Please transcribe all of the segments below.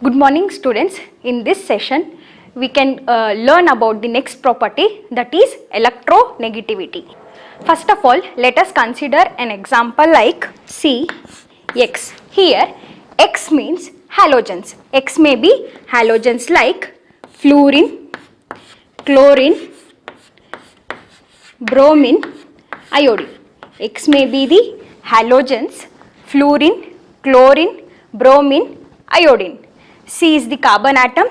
Good morning students. In this session we can learn about the next property, that is electronegativity. First of all, let us consider an example like CX. Here X means halogens. X may be halogens like fluorine, chlorine, bromine, iodine. X may be the halogens fluorine, chlorine, bromine, iodine. C is the carbon atom.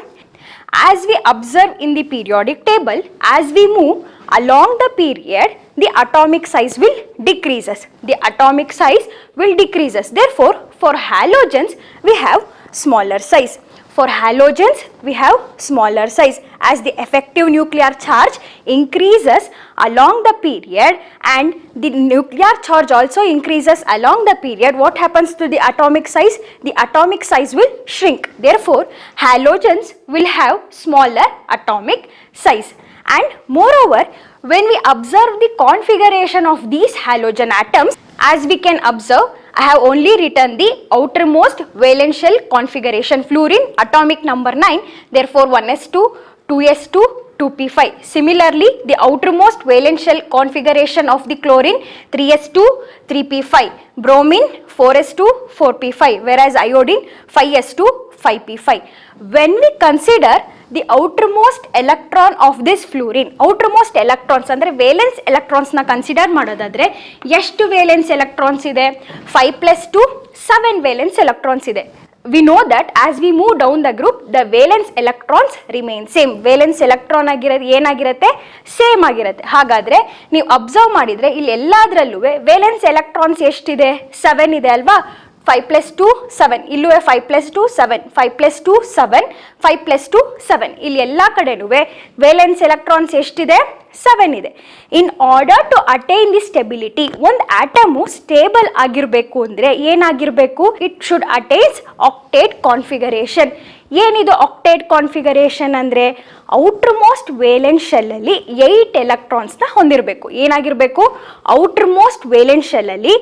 As we observe in the periodic table, as we move along the period, the atomic size will decreases. The atomic size will decreases. Therefore, for halogens, we have smaller size. For halogens, we have smaller size. As the effective nuclear charge increases along the period and the nuclear charge also increases along the period, what happens to the atomic size? The atomic size will shrink. Therefore, halogens will have smaller atomic size. And moreover, when we observe the configuration of these halogen atoms, as we can observe, I have only written the outermost valence shell configuration. Fluorine atomic number 9, therefore 1s2, 2s2, 2p5. Similarly, the outermost valence shell configuration of the chlorine 3s2, 3p5. Bromine 4s2, 4p5, whereas iodine 5s2, 5p5. When we consider the outermost electron of this fluorine, outermost electrons ಅಂದರೆ valence electrons ನ consider ಮಾಡೋದಾದ್ರೆ ಎಷ್ಟು valence electrons ಇದೆ? 5 + 2 7 valence electrons ಇದೆ. We know that as we move down the group, the valence electrons remain same. Valence electron ಆಗಿರೋದು ಏನಾಗಿರುತ್ತೆ? Same ಆಗಿರುತ್ತೆ. ಹಾಗಾದ್ರೆ ನೀವು ಅಬ್ಸರ್ವ್ ಮಾಡಿದ್ರೆ ಇಲ್ಲಿ ಎಲ್ಲಾದ್ರಲ್ಲೂ ವೇಲೆನ್ಸ್ ಎಲೆಕ್ಟ್ರಾನ್ಸ್ ಎಷ್ಟಿದೆ? 7 ಇದೆ ಅಲ್ವಾ? 5 + 2 7. ಇಲ್ಲೂ 5 + 2 7, 5 + 2 7, 5 + 2 7. ಇಲ್ಲಿ ಎಲ್ಲ ಕಡೆನೂ ವೇಲೆನ್ಸ್ ಎಲೆಕ್ಟ್ರಾನ್ಸ್ ಎಷ್ಟಿದೆ? 7 ಇದೆ. In order to attain the stability, ಒಂದು ಆಟಮು ಸ್ಟೇಬಲ್ ಆಗಿರಬೇಕು ಅಂದರೆ ಏನಾಗಿರಬೇಕು? It should attains octet configuration. ಏನಿದು ಆಕ್ಟೇಟ್ ಕಾನ್ಫಿಗರೇಷನ್ ಅಂದರೆ ಔಟರ್ ಮೋಸ್ಟ್ ವೇಲೆನ್ಸ್ ಶೆಲ್ಲಲ್ಲಿ 8 ಎಲೆಕ್ಟ್ರಾನ್ಸ್ನ ಹೊಂದಿರಬೇಕು. ಏನಾಗಿರಬೇಕು? ಔಟರ್ ಮೋಸ್ಟ್ ವೇಲೆನ್ಸ್ ಶೆಲ್ಲಲ್ಲಿ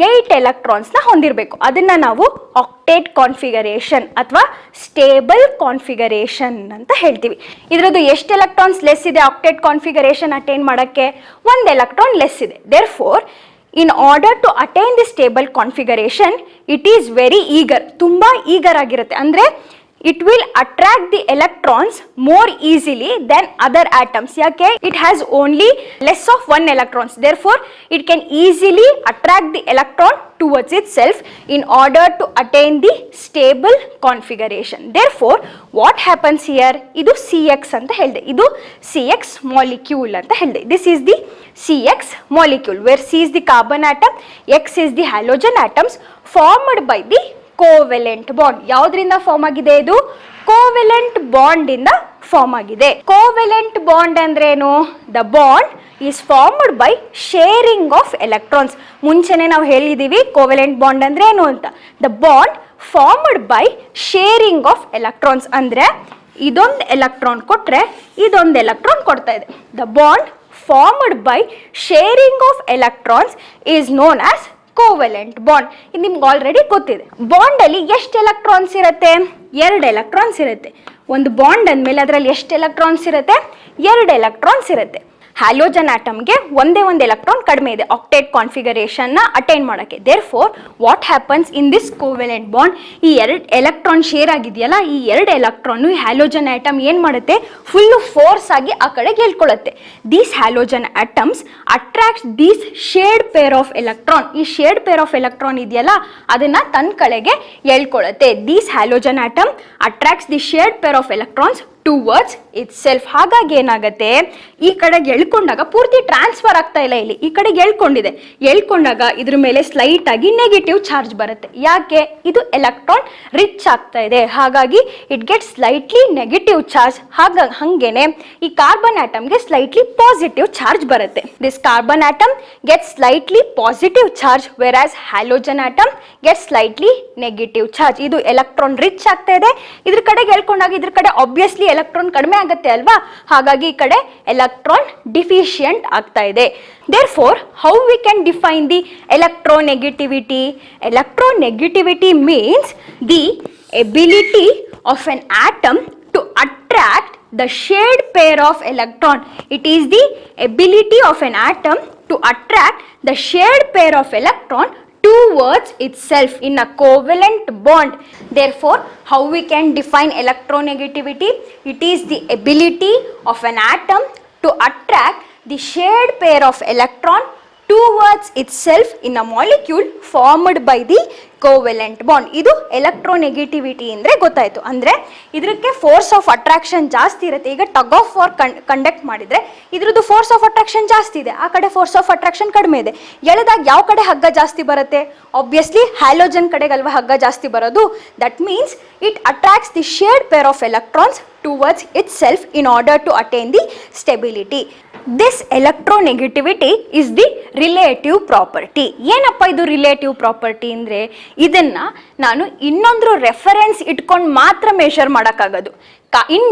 8 ಎಲೆಕ್ಟ್ರಾನ್ಸ್ನ ಹೊಂದಿರಬೇಕು. ಅದನ್ನು ನಾವು ಆಕ್ಟೇಟ್ ಕಾನ್ಫಿಗರೇಷನ್ ಅಥವಾ ಸ್ಟೇಬಲ್ ಕಾನ್ಫಿಗರೇಷನ್ ಅಂತ ಹೇಳ್ತೀವಿ. ಇದರದ್ದು ಎಷ್ಟು ಎಲೆಕ್ಟ್ರಾನ್ಸ್ ಲೆಸ್ ಇದೆ ಆಕ್ಟೇಟ್ ಕಾನ್ಫಿಗರೇಷನ್ ಅಟೈನ್ ಮಾಡೋಕ್ಕೆ? 1 ಎಲೆಕ್ಟ್ರಾನ್ ಲೆಸ್ ಇದೆ. Therefore in order to attain the stable configuration, it is very eager, ತುಂಬಾ ಈಗರ್ ಆಗಿರುತ್ತೆ. ಅಂದರೆ it will attract the electrons more easily than other atoms. ಯಾಕೆ? it has only less of 1 electrons. Therefore, it can easily attract the electron towards itself in order to attain the stable configuration. Therefore, what happens here? ಇದು CX ಅಂತ ಹೇಳಿದೆ. ಇದು CX molecule ಅಂತ ಹೇಳಿದೆ. This is the CX molecule where C is the carbon atom, X is the halogen atoms formed by the covalent bond. ಯಾವುದರಿಂದ form ಆಗಿದೆ? ಇದು covalent bond ಇಂದ ಫಾರ್ಮ್ ಆಗಿದೆ. ಕೋವೆಲೆಂಟ್ ಬಾಂಡ್ ಅಂದ್ರೇನು? The bond is formed by sharing of electrons. ಮುಂಚೆನೆ ನಾವು ಹೇಳಿದೀವಿ covalent bond ಅಂದ್ರೆ ಏನು ಅಂತ. The bond formed by sharing of electrons ಅಂದ್ರೆ ಇದೊಂದು ಎಲೆಕ್ಟ್ರಾನ್ ಕೊಟ್ರೆ ಇದೊಂದು ಎಲೆಕ್ಟ್ರಾನ್ ಕೊಡ್ತಾ ಇದೆ. The bond formed by sharing of electrons is known as covalent bond. ಇದು ನಿಮ್ಗೆ ಆಲ್ರೆಡಿ ಗೊತ್ತಿದೆ. ಬಾಂಡ್ ಅಲ್ಲಿ ಎಷ್ಟು ಎಲೆಕ್ಟ್ರಾನ್ಸ್ ಇರುತ್ತೆ? 2 ಎಲೆಕ್ಟ್ರಾನ್ಸ್ ಇರುತ್ತೆ. ಒಂದು ಬಾಂಡ್ ಅಂದಮೇಲೆ ಅದರಲ್ಲಿ ಎಷ್ಟು ಎಲೆಕ್ಟ್ರಾನ್ಸ್ ಇರುತ್ತೆ? 2 ಎಲೆಕ್ಟ್ರಾನ್ಸ್ ಇರುತ್ತೆ. ಹ್ಯಾಲೋಜನ್ ಆಟಮ್ಗೆ ಒಂದೇ ಒಂದು ಎಲೆಕ್ಟ್ರಾನ್ ಕಡಿಮೆ ಇದೆ ಆಕ್ಟೇಟ್ ಕಾನ್ಫಿಗರೇಷನ್ನ ಅಟೈನ್ ಮಾಡೋಕ್ಕೆ. Therefore what happens in this covalent bond, ಈ 2 ಎಲೆಕ್ಟ್ರಾನ್ ಶೇರ್ ಆಗಿದೆಯಲ್ಲ, ಈ 2 ಎಲೆಕ್ಟ್ರಾನು ಈ ಹ್ಯಾಲೋಜನ್ ಆಟಮ್ ಏನು ಮಾಡುತ್ತೆ? ಫುಲ್ಲು ಫೋರ್ಸ್ ಆಗಿ ಆ ಕಡೆಗೆ ಹೇಳ್ಕೊಳ್ಳುತ್ತೆ. These halogen atoms attracts these shared pair of electron. ಈ ಶೇಡ್ ಪೇರ್ ಆಫ್ ಎಲೆಕ್ಟ್ರಾನ್ ಇದೆಯಲ್ಲ ಅದನ್ನ ತನ್ನ ಕಡೆಗೆ ಹೇಳ್ಕೊಳ್ಳುತ್ತೆ. These halogen atom attracts the shared pair of electrons towards itself. ಹಾಗಾಗಿ ಏನಾಗುತ್ತೆ? ಈ ಕಡೆಗೆ ಎಳ್ಕೊಂಡಾಗ ಪೂರ್ತಿ ಟ್ರಾನ್ಸ್ಫರ್ ಆಗ್ತಾ ಇಲ್ಲ, ಇಲ್ಲಿ ಈ ಕಡೆಗೆ ಎಳ್ಕೊಂಡಿದೆ. ಎಳ್ಕೊಂಡಾಗ ಇದ್ರ ಮೇಲೆ ಸ್ಲೈಟ್ ಆಗಿ ನೆಗೆಟಿವ್ ಚಾರ್ಜ್ ಬರುತ್ತೆ. ಯಾಕೆ? ಇದು ಎಲೆಕ್ಟ್ರಾನ್ ರಿಚ್ ಆಗ್ತಾ ಇದೆ, ಹಾಗಾಗಿ it get slightly negative charge. ಹಂಗೇನೆ ಈ ಕಾರ್ಬನ್ ಆಟಮ್ಗೆ ಸ್ಲೈಟ್ಲಿ ಪಾಸಿಟಿವ್ ಚಾರ್ಜ್ ಬರುತ್ತೆ. This carbon atom get slightly positive charge whereas halogen atom get slightly negative charge. ಇದು ಎಲೆಕ್ಟ್ರಾನ್ ರಿಚ್ ಆಗ್ತಾ ಇದೆ, ಇದ್ರ ಕಡೆಗೆ ಎಳ್ಕೊಂಡಾಗ ಇದ್ರ ಕಡೆ ಆಬ್ವಿಯಸ್ಲಿ ಎಲೆಕ್ಟ್ರಾನ್ ಕಡಿಮೆ ಆಗುತ್ತೆ ಅಲ್ವಾ, ಹಾಗಾಗಿ ಈ ಕಡೆ ಎಲೆಕ್ಟ್ರಾನ್ ಡಿಫಿಷಿಯಂಟ್ ಆಗ್ತಾ ಇದೆ. Therefore, how we can define the electronegativity? Electronegativity means the ability of an atom to attract the shared pair of electron. It is the ability of an atom to attract the shared pair of electron towards itself in a covalent bond. Therefore, how we can define electronegativity? It is the ability of an atom to attract the shared pair of electron towards itself in a molecule formed by the covalent bond. ಇದು electronegativity ಅಂದರೆ ಗೊತ್ತಾಯಿತು. ಅಂದರೆ ಇದಕ್ಕೆ force of attraction ಜಾಸ್ತಿ ಇರುತ್ತೆ. ಈಗ tug of war conduct ಮಾಡಿದರೆ ಇದ್ರದ್ದು ಫೋರ್ಸ್ ಆಫ್ ಅಟ್ರಾಕ್ಷನ್ ಜಾಸ್ತಿ ಇದೆ, ಆ ಕಡೆ ಫೋರ್ಸ್ ಆಫ್ ಅಟ್ರಾಕ್ಷನ್ ಕಡಿಮೆ ಇದೆ. ಎಳೆದಾಗ ಯಾವ ಕಡೆ ಹಗ್ಗ ಜಾಸ್ತಿ ಬರುತ್ತೆ? ಆಬ್ವಿಯಸ್ಲಿ ಹ್ಯಾಲೋಜನ್ ಕಡೆಗಲ್ವ ಹಗ್ಗ ಜಾಸ್ತಿ ಬರೋದು. That means it attracts the shared pair of electrons towards itself in order to attain the stability. This electronegativity is the relative property. ಏನಪ್ಪ ಇದು ರಿಲೇಟಿವ್ ಪ್ರಾಪರ್ಟಿ ಅಂದರೆ, ಇದನ್ನು ನಾನು ಇನ್ನೊಂದು ರೆಫರೆನ್ಸ್ ಇಟ್ಕೊಂಡು ಮಾತ್ರ ಮೆಷರ್ ಮಾಡೋಕ್ಕಾಗೋದು. In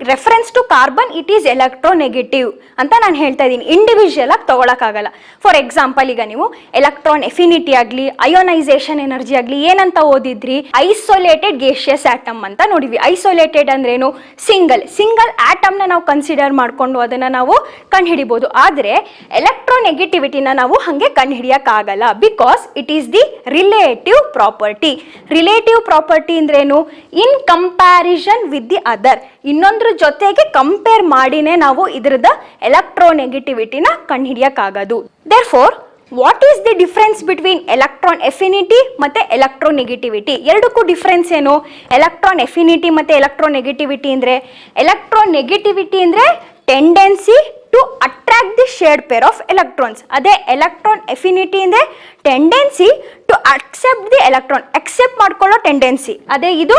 reference to carbon it is electronegative ಅಂತ ನಾನು ಹೇಳ್ತಾ ಇದ್ದೀನಿ, ಇಂಡಿವಿಜುವಲ್ ಆಗಿ ತೊಗೊಳಕ್ಕಾಗಲ್ಲ. ಫಾರ್ ಎಕ್ಸಾಂಪಲ್, ಈಗ ನೀವು ಎಲೆಕ್ಟ್ರಾನ್ ಎಫಿನಿಟಿ ಆಗಲಿ ಅಯೋನೈಸೇಷನ್ ಎನರ್ಜಿ ಆಗಲಿ ಏನಂತ ಓದಿದ್ರಿ? ಐಸೋಲೇಟೆಡ್ ಗೇಷಿಯಸ್ ಆಟಮ್ ಅಂತ ನೋಡಿದ್ವಿ. ಐಸೋಲೇಟೆಡ್ ಅಂದ್ರೇನು? ಸಿಂಗಲ್ ಆಟಮ್ನ ನಾವು ಕನ್ಸಿಡರ್ ಮಾಡಿಕೊಂಡು ಅದನ್ನು ನಾವು ಕಂಡುಹಿಡಿಬೋದು. ಆದರೆ ಎಲೆಕ್ಟ್ರೋನೆಗೆಟಿವಿಟಿನ ನಾವು ಹಾಗೆ ಕಂಡುಹಿಡಿಯೋಕ್ಕಾಗಲ್ಲ, because it is the relative property. Relative property ಅಂದ್ರೇನು? In comparison with the other, ಇನ್ನೊಂದ್ರ ಜೊತೆಗೆ ಕಂಪೇರ್ ಮಾಡಿನೇ ನಾವು ಇದ್ರದ ಎಲೆಕ್ಟ್ರೋನೆಗೆಟಿವಿಟಿನ ಕಂಡುಹಿಡಿಯೋಕ್ಕಾಗೋದು. Therefore what is the difference between electron affinity ಮತ್ತು ಎಲೆಕ್ಟ್ರೋನೆಗೆಟಿವಿಟಿ? ಎರಡಕ್ಕೂ ಡಿಫ್ರೆನ್ಸ್ ಏನು? ಎಲೆಕ್ಟ್ರಾನ್ ಎಫಿನಿಟಿ ಮತ್ತು ಎಲೆಕ್ಟ್ರೋನೆಗೆಟಿವಿಟಿ ಅಂದರೆ, ಎಲೆಕ್ಟ್ರೋನೆಗೆಟಿವಿಟಿ ಅಂದರೆ tendency to attract the shared pair of electrons. ಅದೇ ಎಲೆಕ್ಟ್ರಾನ್ ಎಫಿನಿಟಿ ಅಂದರೆ tendency to accept the electron, accept ಮಾಡ್ಕೊಳ್ಳೋ ಟೆಂಡೆನ್ಸಿ. ಅದೇ ಇದು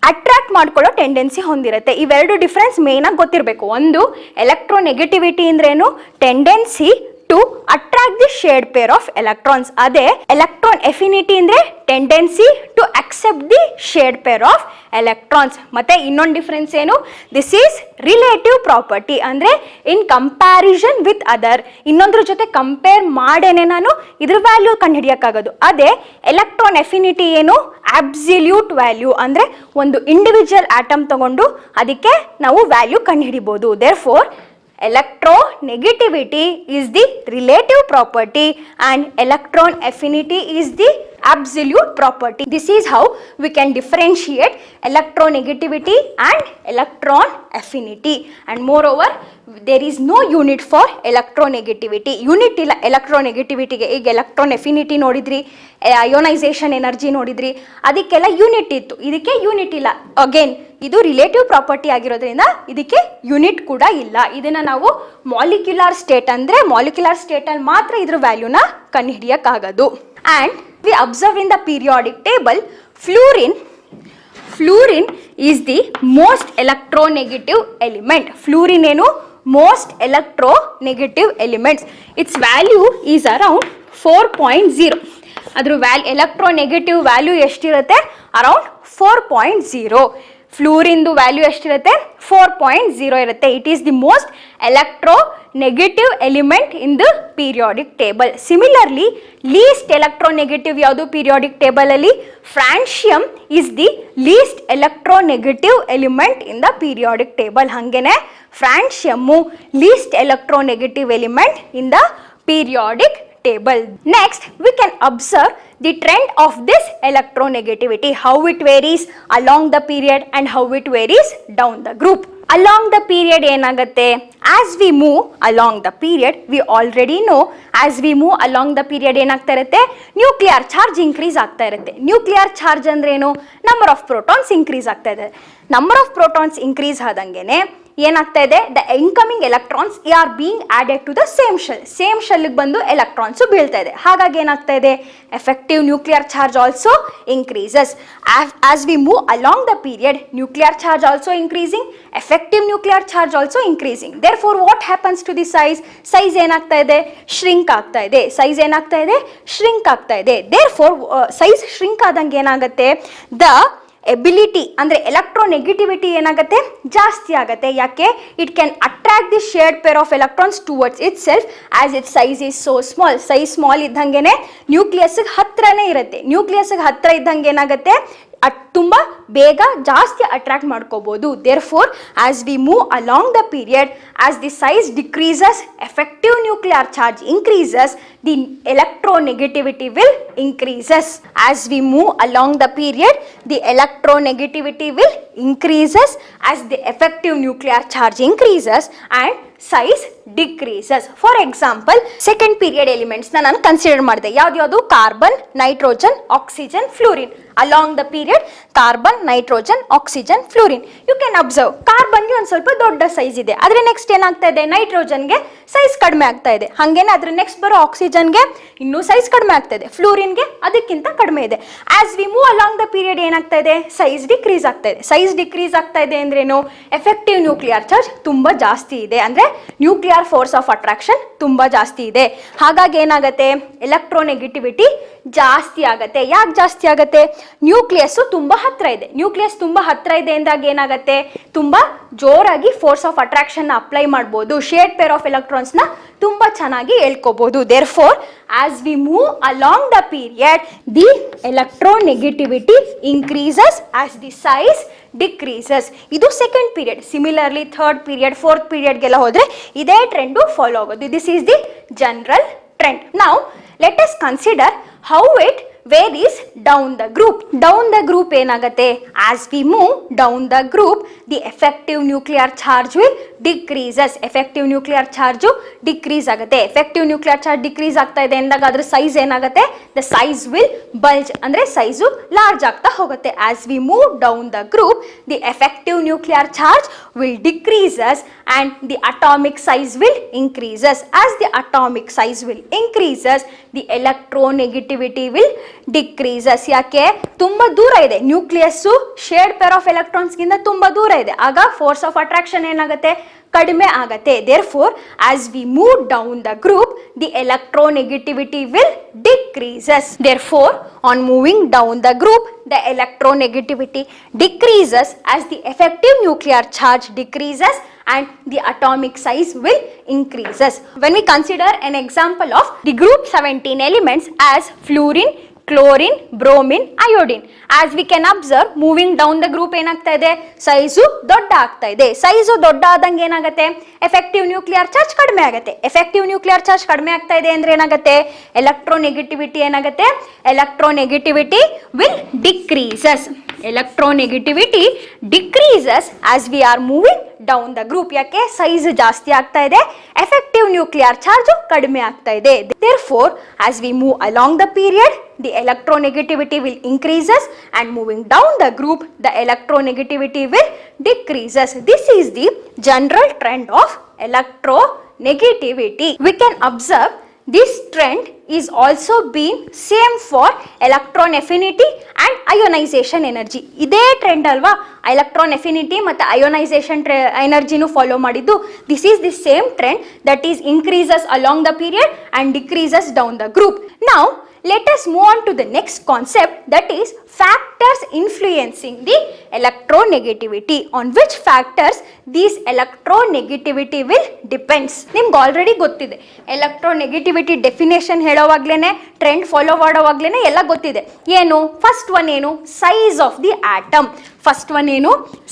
ಅಟ್ರಾಕ್ಟ್ ಮಾಡ್ಕೊಳ್ಳೋ ಟೆಂಡೆನ್ಸಿ ಹೊಂದಿರುತ್ತೆ. ಇವೆರಡು ಡಿಫ್ರೆನ್ಸ್ ಮೇಯ್ನಾಗಿ ಗೊತ್ತಿರಬೇಕು. ಒಂದು ಎಲೆಕ್ಟ್ರೋನೆಗೆಟಿವಿಟಿ ಅಂದ್ರೇನು? Tendency to attract the shared pair of electrons. ಅದೇ ಎಲೆಕ್ಟ್ರಾನ್ ಎಫಿನಿಟಿ ಅಂದರೆ tendency to accept the shared pair of electrons. ಮತ್ತೆ ಇನ್ನೊಂದು ಡಿಫ್ರೆನ್ಸ್ ಏನು? ದಿಸ್ ಈಸ್ ರಿಲೇಟಿವ್ ಪ್ರಾಪರ್ಟಿ, ಅಂದರೆ ಇನ್ ಕಂಪ್ಯಾರಿಸನ್ ವಿತ್ ಅದರ್, ಇನ್ನೊಂದ್ರ ಜೊತೆ ಕಂಪೇರ್ ಮಾಡೇನೆ ನಾನು ಇದ್ರ ವ್ಯಾಲ್ಯೂ ಕಂಡುಹಿಡಿಯೋಕ್ಕಾಗೋದು. ಅದೇ ಎಲೆಕ್ಟ್ರಾನ್ ಎಫಿನಿಟಿ ಏನು? ಅಬ್ಸಲ್ಯೂಟ್ ವ್ಯಾಲ್ಯೂ, ಅಂದರೆ ಒಂದು ಇಂಡಿವಿಜುವಲ್ ಆಟಮ್ ತಗೊಂಡು ಅದಕ್ಕೆ ನಾವು ವ್ಯಾಲ್ಯೂ ಕಂಡುಹಿಡಿಬೋದು. Therefore electronegativity is the relative property and electron affinity is the absolute property. This is how we can differentiate electronegativity and electron affinity. And moreover, there is no unit for electronegativity. Unit ಇಲ್ಲ ಎಲೆಕ್ಟ್ರೋನೆಗೆಟಿವಿಟಿಗೆ. ಈಗ electron affinity ನೋಡಿದ್ರಿ, ionisation energy ನೋಡಿದ್ರಿ, ಅದಕ್ಕೆಲ್ಲ unit ಇತ್ತು. ಇದಕ್ಕೆ unit ಇಲ್ಲ. Again ಇದು relative property ಆಗಿರೋದ್ರಿಂದ ಇದಕ್ಕೆ ಯೂನಿಟ್ ಕೂಡ ಇಲ್ಲ. ಇದನ್ನು ನಾವು ಮಾಲಿಕ್ಯುಲರ್ ಸ್ಟೇಟ್ ಅಂದರೆ ಮಾಲಿಕ್ಯುಲರ್ ಸ್ಟೇಟಲ್ಲಿ ಮಾತ್ರ ಇದ್ರ ವ್ಯಾಲ್ಯೂನ ಕಂಡುಹಿಡಿಯೋಕ್ಕಾಗೋದು. And we observe in the periodic table fluorine is the most electronegative element. Fluorine ಏನು? most electronegative elements. Its value is around 4.0. ಅದ್ರ ಎಲೆಕ್ಟ್ರೋನೆಗೆಟಿವ್ ವ್ಯಾಲ್ಯೂ ಎಷ್ಟಿರುತ್ತೆ? ಅರೌಂಡ್ 4.0. ಫ್ಲೂರಿಂದು ವ್ಯಾಲ್ಯೂ ಎಷ್ಟಿರುತ್ತೆ? 4.0 ಇರುತ್ತೆ. It is the most electronegative element in the periodic table. Similarly least electronegative ಯಾವುದು periodic ಟೇಬಲಲ್ಲಿ? Francium is the least electronegative element in the periodic table. ಹಾಗೇನೆ francium least electronegative element in the periodic table. Next, we can observe the trend of this electronegativity, how it varies along the period and how it varies down the group. Along the period ಏನಾಗುತ್ತೆ? As we move along the period, we already know as we move along the period ಏನಾಗ್ತಾ ಇರುತ್ತೆ? Nuclear charge increase ಆಗ್ತಾ ಇರುತ್ತೆ. Nuclear charge ಅಂದ್ರೆ ಏನು? Number of protons increase ಆಗ್ತಾ ಇದೆ. Number of protons increase ಆದಂಗೆನೆ ಏನಾಗ್ತಾ ಇದೆ? The incoming electrons are being added to the same ಶೆಲ್ಗೆ ಬಂದು ಎಲೆಕ್ಟ್ರಾನ್ಸ್ ಬೀಳ್ತಾ ಇದೆ. ಹಾಗಾಗಿ ಏನಾಗ್ತಾ ಇದೆ? Effective nuclear charge also increases. As we move along the period nuclear charge also increasing, effective nuclear charge also increasing. Therefore what happens to the size ಏನಾಗ್ತಾ ಇದೆ? Shrink ಆಗ್ತಾ ಇದೆ. ಸೈಜ್ ಏನಾಗ್ತಾ ಇದೆ? ಶ್ರಿಂಕ್ ಆಗ್ತಾ ಇದೆ. ದೇರ್ ಫೋರ್ ಸೈಜ್ ಶ್ರಿಂಕ್ ಆದಂಗೆ ಏನಾಗುತ್ತೆ? ದ ಎಬಿಲಿಟಿ ಅಂದರೆ ಎಲೆಕ್ಟ್ರೋನೆಗೆಟಿವಿಟಿ ಏನಾಗುತ್ತೆ? ಜಾಸ್ತಿ ಆಗುತ್ತೆ. ಯಾಕೆ? It can attract the shared pair of electrons towards itself as it size is so small. Size small ಇದ್ದಂಗೆ ನ್ಯೂಕ್ಲಿಯಸ್ಗೆ ಹತ್ರನೇ ಇರುತ್ತೆ. ನ್ಯೂಕ್ಲಿಯಸ್ಗೆ ಹತ್ರ ಇದ್ದಂಗೆ ಏನಾಗುತ್ತೆ? ತುಂಬ ಬೇಗ ಜಾಸ್ತಿ ಅಟ್ರಾಕ್ಟ್ ಮಾಡ್ಕೋಬಹುದು. Therefore as we move along the period, as the size decreases, effective nuclear charge increases, the electronegativity will increases. As we move along the period, the electronegativity will increases as the effective nuclear charge increases and size decreases. For example, second period elements ನಾನು consider ಮಾಡಿದೆ. ಯಾವ್ದು carbon, nitrogen, oxygen, fluorine. Along the period carbon, nitrogen, oxygen, fluorine. You can observe ಕಾರ್ಬನ್ಗೆ ಒಂದು ಸ್ವಲ್ಪ ದೊಡ್ಡ size ಇದೆ, ಆದ್ರೆ next ಏನಾಗ್ತಾ ಇದೆ, ನೈಟ್ರೋಜನ್ಗೆ ಸೈಜ್ ಕಡಿಮೆ ಆಗ್ತಾ ಇದೆ. ಹಾಗೇನೆ ಅದ್ರ ನೆಕ್ಸ್ಟ್ ಬರೋ ಆಕ್ಸಿಜನ್ಗೆ ಇನ್ನೂ ಸೈಜ್ ಕಡಿಮೆ ಆಗ್ತಾ ಇದೆ, ಫ್ಲೂರಿನ್ಗೆ ಅದಕ್ಕಿಂತ ಕಡಿಮೆ ಇದೆ. As we move along the period ಏನಾಗ್ತಾ ಇದೆ, ಸೈಜ್ ಡಿಕ್ರೀಸ್ ಆಗ್ತಾ ಇದೆ. ಸೈಜ್ ಡಿಕ್ರೀಸ್ ಆಗ್ತಾ ಇದೆ ಅಂದ್ರೇನು, ಎಫೆಕ್ಟಿವ್ ನ್ಯೂಕ್ಲಿಯರ್ ಚಾರ್ಜ್ ತುಂಬಾ ಜಾಸ್ತಿ ಇದೆ, ಅಂದ್ರೆ ನ್ಯೂಕ್ಲಿಯರ್ ಫೋರ್ಸ್ ಆಫ್ ಅಟ್ರಾಕ್ಷನ್ ತುಂಬಾ ಜಾಸ್ತಿ ಇದೆ. ಹಾಗಾಗಿ ಏನಾಗುತ್ತೆ, ಎಲೆಕ್ಟ್ರೋನೆಗೆಟಿವಿಟಿ ಜಾಸ್ತಿ ಆಗತ್ತೆ. ಯಾಕೆ ಜಾಸ್ತಿ ಆಗತ್ತೆ, ನ್ಯೂಕ್ಲಿಯಸ್ ತುಂಬಾ ಹತ್ರ ಇದೆ. ನ್ಯೂಕ್ಲಿಯಸ್ ತುಂಬಾ ಹತ್ರ ಇದೆ ಅಂದಾಗ ಏನಾಗುತ್ತೆ, ತುಂಬಾ ಜೋರಾಗಿ ಫೋರ್ಸ್ ಆಫ್ ಅಟ್ರಾಕ್ಷನ್ ಅಪ್ಲೈ ಮಾಡಬಹುದು. ಶೇಡ್ ಪೇರ್ ಆಫ್ ಎಲೆಕ್ಟ್ರಾನ್ಸ್ ನ ತುಂಬಾ ಚೆನ್ನಾಗಿ ಹೇಳ್ಕೋಬಹುದು. Therefore as we move along the period, the electronegativity increases as the size decreases. ಇದು second period. Similarly third period, fourth ಪೀರಿಯಡ್ಗೆಲ್ಲ ಹೋದ್ರೆ ಇದೇ ಟ್ರೆಂಡ್ ಫಾಲೋ ಆಗೋದು. This is the general trend. Now let us consider how it varies down the group. Down the group ಏನಾಗುತ್ತೆ, as we move down the group, the effective nuclear charge will decreases. effective nuclear charge decrease ಆಗುತ್ತೆ. effective nuclear charge decrease ಆಗ್ತಾ ಇದೆ ಅಂದಾಗ ಅದ್ರ size ಏನಾಗುತ್ತೆ, the size will bulge, ಅಂದ್ರೆ size large ಆಗ್ತಾ ಹೋಗುತ್ತೆ. as we move down the group, the effective nuclear charge will decreases and the atomic size will increases. as the atomic size will increases, the electronegativity will decreases. ಯಾಕೆ, ತುಂಬಾ ದೂರ ಇದೆ nucleus, shade pair of electrons ಗಿಂತ ತುಂಬಾ ದೂರ ಇದೆ. ಆಗ force of attraction ಏನಾಗುತ್ತೆ, ಕಡಿಮೆ ಆಗತ್ತೆ. therefore as we move down the group, the electronegativity will decreases. therefore on moving down the group, the electronegativity decreases as the effective nuclear charge decreases and the atomic size will increases. When we consider an example of the group 17 elements as fluorine, chlorine, bromine, iodine, as we can observe moving down the group ಏನಾಗ್ತಾ ಇದೆ, size ದೊಡ್ಡ ಆಗ್ತಾ ಇದೆ. Size ದೊಡ್ಡ ಆದಂಗೆ ಏನಾಗುತ್ತೆ, effective nuclear charge ಕಡಿಮೆ ಆಗುತ್ತೆ. ಎಫೆಕ್ಟಿವ್ ನ್ಯೂಕ್ಲಿಯರ್ ಚಾರ್ಜ್ ಕಡಿಮೆ ಆಗ್ತಾ ಇದೆ ಅಂದ್ರೆ ಏನಾಗುತ್ತೆ, ಎಲೆಕ್ಟ್ರೋನೆಗೆಟಿವಿಟಿ ಏನಾಗುತ್ತೆ, electronegativity will decreases. Electronegativity decreases as we are moving down the group. ಯಾಕೆ, ಸೈಜ್ ಜಾಸ್ತಿ ಆಗ್ತಾ ಇದೆ, ಎಫೆಕ್ಟಿವ್ ನ್ಯೂಕ್ಲಿಯರ್ ಚಾರ್ಜ್ ಕಡಿಮೆ ಆಗ್ತಾ ಇದೆ. therefore as we move along the period, the electronegativity will increases and moving down the group, the electronegativity will decreases. This is the general trend of electronegativity. We can observe this trend is also been same for electron affinity and ionization energy. ಇದೇ trend ಅಲ್ವಾ, electron affinity ಮತ್ತು ionization ಎನರ್ಜಿನೂ follow ಮಾಡಿದ್ದು. This is the same trend that is increases along the period and decreases down the group. Now let us move on to the next concept, that is factors influencing the electronegativity. On which factors these electronegativity will depends. ನಿಮ್ಗೆ already ಗೊತ್ತಿದೆ, electronegativity definition ಹೇಳೋವಾಗ್ಲೇನೆ, trend follow ಮಾಡೋವಾಗ್ಲೇನೆ ಎಲ್ಲ ಗೊತ್ತಿದೆ. ಏನು, first one ಏನು, size of the atom. First one ಏನು,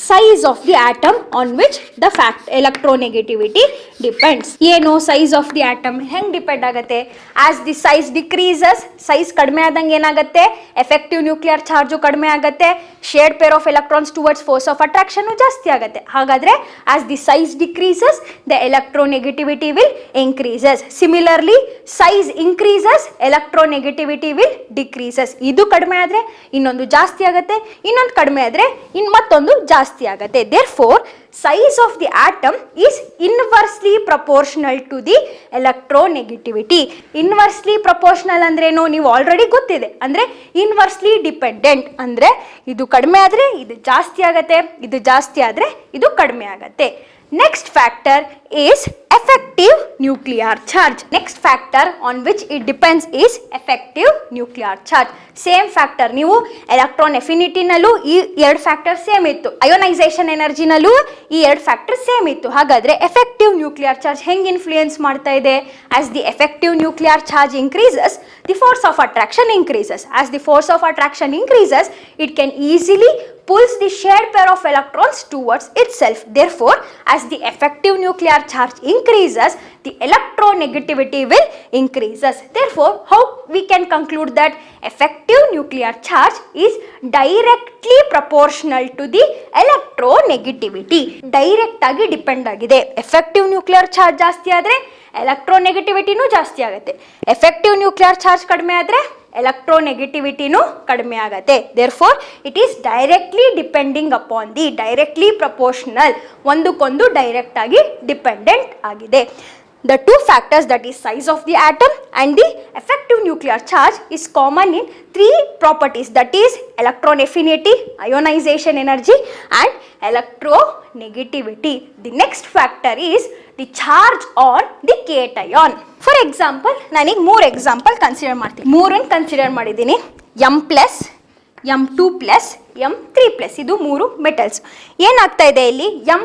size of the atom on which the fact electronegativity depends. ಏನು, ಸೈಜ್ ಆಫ್ ದಿ ಆಟಮ್ ಹೆಂಗ್ ಡಿಪೆಂಡ್ ಆಗುತ್ತೆ, as the size decreases, size ಕಡಿಮೆ ಆದಂಗೆ ಏನಾಗುತ್ತೆ, ಎಫೆಕ್ಟಿವ್ ನ್ಯೂಕ್ಲಿಯರ್ ಚಾರ್ಜು ಕಡಿಮೆ ಆಗುತ್ತೆ, shared pair of electrons towards force of attraction ಜಾಸ್ತಿ ಆಗುತ್ತೆ. ಹಾಗಾದ್ರೆ as the size decreases, the electronegativity will increases. Similarly size increases, electronegativity will decreases. ಇದು ಕಡಿಮೆ ಆದ್ರೆ ಇನ್ನೊಂದು ಜಾಸ್ತಿ ಆಗುತ್ತೆ, ಇನ್ನೊಂದು ಕಡಿಮೆ ಆದ್ರೆ ಮತ್ತೊಂದು ಜಾಸ್ತಿ ಆಗುತ್ತೆ. therefore size of the atom is inversely proportional to the electronegativity. inversely proportional ಅಂದ್ರೇನು, ನೀವು ಆಲ್ರೆಡಿ ಗೊತ್ತಿದೆ. ಅಂದ್ರೆ inversely dependent ಅಂದ್ರೆ ಇದು ಕಡಿಮೆ ಆದ್ರೆ ಇದು ಜಾಸ್ತಿ ಆಗತ್ತೆ, ಇದು ಜಾಸ್ತಿ ಆದ್ರೆ ಇದು ಕಡಿಮೆ ಆಗತ್ತೆ. Next factor is effective effective nuclear charge. Next factor on which it depends is effective nuclear charge. Same factor, ನೀವು ಎಲೆಕ್ಟ್ರಾನ್ ಎಫಿನಿಟಿನಲ್ಲೂ ಈ 2 ಫ್ಯಾಕ್ಟರ್ ಸೇಮ್ ಇತ್ತು, ಅಯೋನೈಸೇಷನ್ ಎನರ್ಜಿನಲ್ಲೂ ಈ 2 ಫ್ಯಾಕ್ಟರ್ ಸೇಮ್ ಇತ್ತು. ಹಾಗಾದ್ರೆ ಎಫೆಕ್ಟಿವ್ ನ್ಯೂಕ್ಲಿಯರ್ ಚಾರ್ಜ್ ಹೆಂಗೆ ಇನ್ಫ್ಲೂಯೆನ್ಸ್ ಮಾಡ್ತಾ ಇದೆ? As the effective nuclear charge increases, the force of attraction increases. As the force of attraction increases, it can easily pulls the shared pair of electrons towards itself. Therefore, as the effective nuclear charge increases, the electronegativity will increases. Therefore, how we can conclude that effective nuclear charge is directly proportional to the electronegativity. Direct agi depend agide. Effective nuclear charge ಜಾಸ್ತಿ ಆದ್ರೆ ಎಲೆಕ್ಟ್ರೋನೆಗೆಟಿವಿಟಿನೂ ಜಾಸ್ತಿ ಆಗುತ್ತೆ. Effective nuclear charge ಕಡಿಮೆ ಆದರೆ ಎಲೆಕ್ಟ್ರೋನೆಗೆಟಿವಿಟಿನೂ ಕಡಿಮೆ ಆಗುತ್ತೆ. Therefore it is directly depending upon the, directly proportional, ಒಂದಕ್ಕೊಂದು direct ಆಗಿ ಡಿಪೆಂಡೆಂಟ್ ಆಗಿದೆ. The two factors, that is size of the atom and the effective nuclear charge, is common in 3 properties, that is electron affinity, ionization energy and electronegativity. The next factor is the charge on the cation. For example, ನಾನು 3 example consider ಮಾಡ್ತೀನಿ. 3 consider ಮಾಡಿದ್ದೀನಿ. M+, M2+, M3+, ಇದು 3 metals. ಏನಾಗ್ತಾ ಇದೆ ಇಲ್ಲಿ? M+,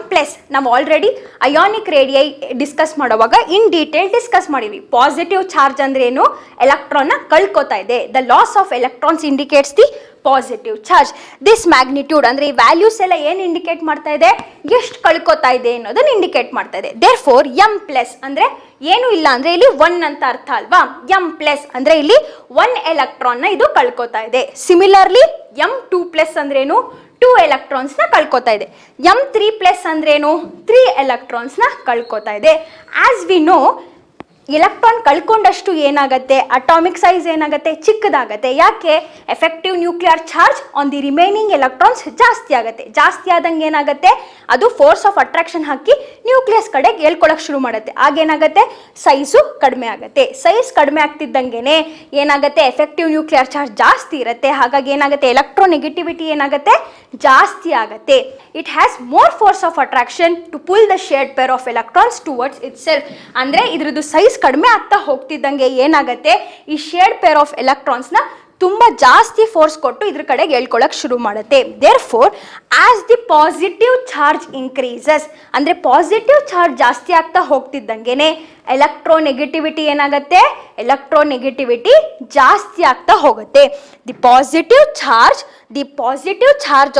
ನಾವು already ionic radii discuss ಮಾಡುವಾಗ in detail discuss ಮಾಡಿದ್ವಿ. ಪಾಸಿಟಿವ್ ಚಾರ್ಜ್ ಅಂದ್ರೆ ಏನು? ಎಲೆಕ್ಟ್ರಾನ್ನ ಕಳ್ಕೊತಾ ಇದೆ. The loss of electrons indicates the positive charge. This magnitude ಅಂದ್ರೆ ಈ ವ್ಯಾಲ್ಯೂಸ್ ಎಲ್ಲ ಏನು ಇಂಡಿಕೇಟ್ ಮಾಡ್ತಾ ಇದೆ? ಎಷ್ಟು ಕಳ್ಕೊತಾ ಇದೆ ಅನ್ನೋದನ್ನ ಇಂಡಿಕೇಟ್ ಮಾಡ್ತಾ ಇದೆ. ದೇರ್ ಫೋರ್ M+ ಅಂದ್ರೆ ಏನು ಇಲ್ಲ ಅಂದ್ರೆ ಇಲ್ಲಿ 1 ಅಂತ ಅರ್ಥ ಅಲ್ವಾ? M+ ಅಂದ್ರೆ ಇಲ್ಲಿ 1 ಎಲೆಕ್ಟ್ರಾನ್ ನ ಇದು ಕಳ್ಕೊತಾ ಇದೆ. ಸಿಮಿಲರ್ಲಿ M2+ ಅಂದ್ರೇನು? 2 ಎಲೆಕ್ಟ್ರಾನ್ಸ್ ನ ಕಳ್ಕೊತಾ ಇದೆ. M3+ ಅಂದ್ರೇನು? 3 ಎಲೆಕ್ಟ್ರಾನ್ಸ್ ನ ಕಳ್ಕೊತಾ ಇದೆ. ಆಸ್ ವಿ ನೋ, ಎಲೆಕ್ಟ್ರಾನ್ ಕಳ್ಕೊಂಡಷ್ಟು ಏನಾಗುತ್ತೆ? ಅಟಾಮಿಕ್ ಸೈಜ್ ಏನಾಗುತ್ತೆ? ಚಿಕ್ಕದಾಗತ್ತೆ. ಯಾಕೆ? Effective nuclear charge on the remaining electrons ಜಾಸ್ತಿ ಆಗುತ್ತೆ. ಜಾಸ್ತಿ ಆದಂಗೆ ಏನಾಗುತ್ತೆ? ಅದು force of attraction hockey nucleus ಕಡೆಗೆ ಹೇಳ್ಕೊಳಕ್ ಶುರು ಮಾಡುತ್ತೆ. ಆಗೇನಾಗುತ್ತೆ? ಸೈಜು ಕಡಿಮೆ ಆಗುತ್ತೆ. ಸೈಜ್ ಕಡಿಮೆ ಆಗ್ತಿದ್ದಂಗೆನೆ ಏನಾಗುತ್ತೆ? ಎಫೆಕ್ಟಿವ್ ನ್ಯೂಕ್ಲಿಯರ್ ಚಾರ್ಜ್ ಜಾಸ್ತಿ ಇರುತ್ತೆ. ಹಾಗಾಗಿ ಏನಾಗುತ್ತೆ? ಎಲೆಕ್ಟ್ರೋನೆಗೆಟಿವಿಟಿ ಏನಾಗುತ್ತೆ? ಜಾಸ್ತಿ ಆಗುತ್ತೆ. It has more force of attraction to pull the shared pair of electrons towards itself. ಅಂದ್ರೆ ಇದ್ರದ್ದು ಸೈಜ್ ಕಡಿಮೆ ಆಗ್ತಾ ಹೋಗ್ತಿದ್ದಂಗೆ ಏನಾಗುತ್ತೆ? ಈ ಶೇರ್ಡ್ ಪೇರ್ ಆಫ್ ಎಲೆಕ್ಟ್ರಾನ್ಸ್ ನ ತುಂಬಾ ಜಾಸ್ತಿ ಫೋರ್ಸ್ ಕೊಟ್ಟು ಇದ್ರ ಕಡೆಗೆ ಹೇಳ್ಕೊಳಕ್ ಶುರು ಮಾಡುತ್ತೆ. Therefore as the positive charge increases, ಅಂದ್ರೆ ಪಾಸಿಟಿವ್ ಚಾರ್ಜ್ ಜಾಸ್ತಿ ಆಗ್ತಾ ಹೋಗ್ತಿದ್ದಂಗೆನೆ ಎಲೆಕ್ಟ್ರೋನೆಗೆಟಿವಿಟಿ ಏನಾಗುತ್ತೆ? ಎಲೆಕ್ಟ್ರೋನೆಗೆಟಿವಿಟಿ ಜಾಸ್ತಿ ಆಗ್ತಾ ಹೋಗುತ್ತೆ. The positive charge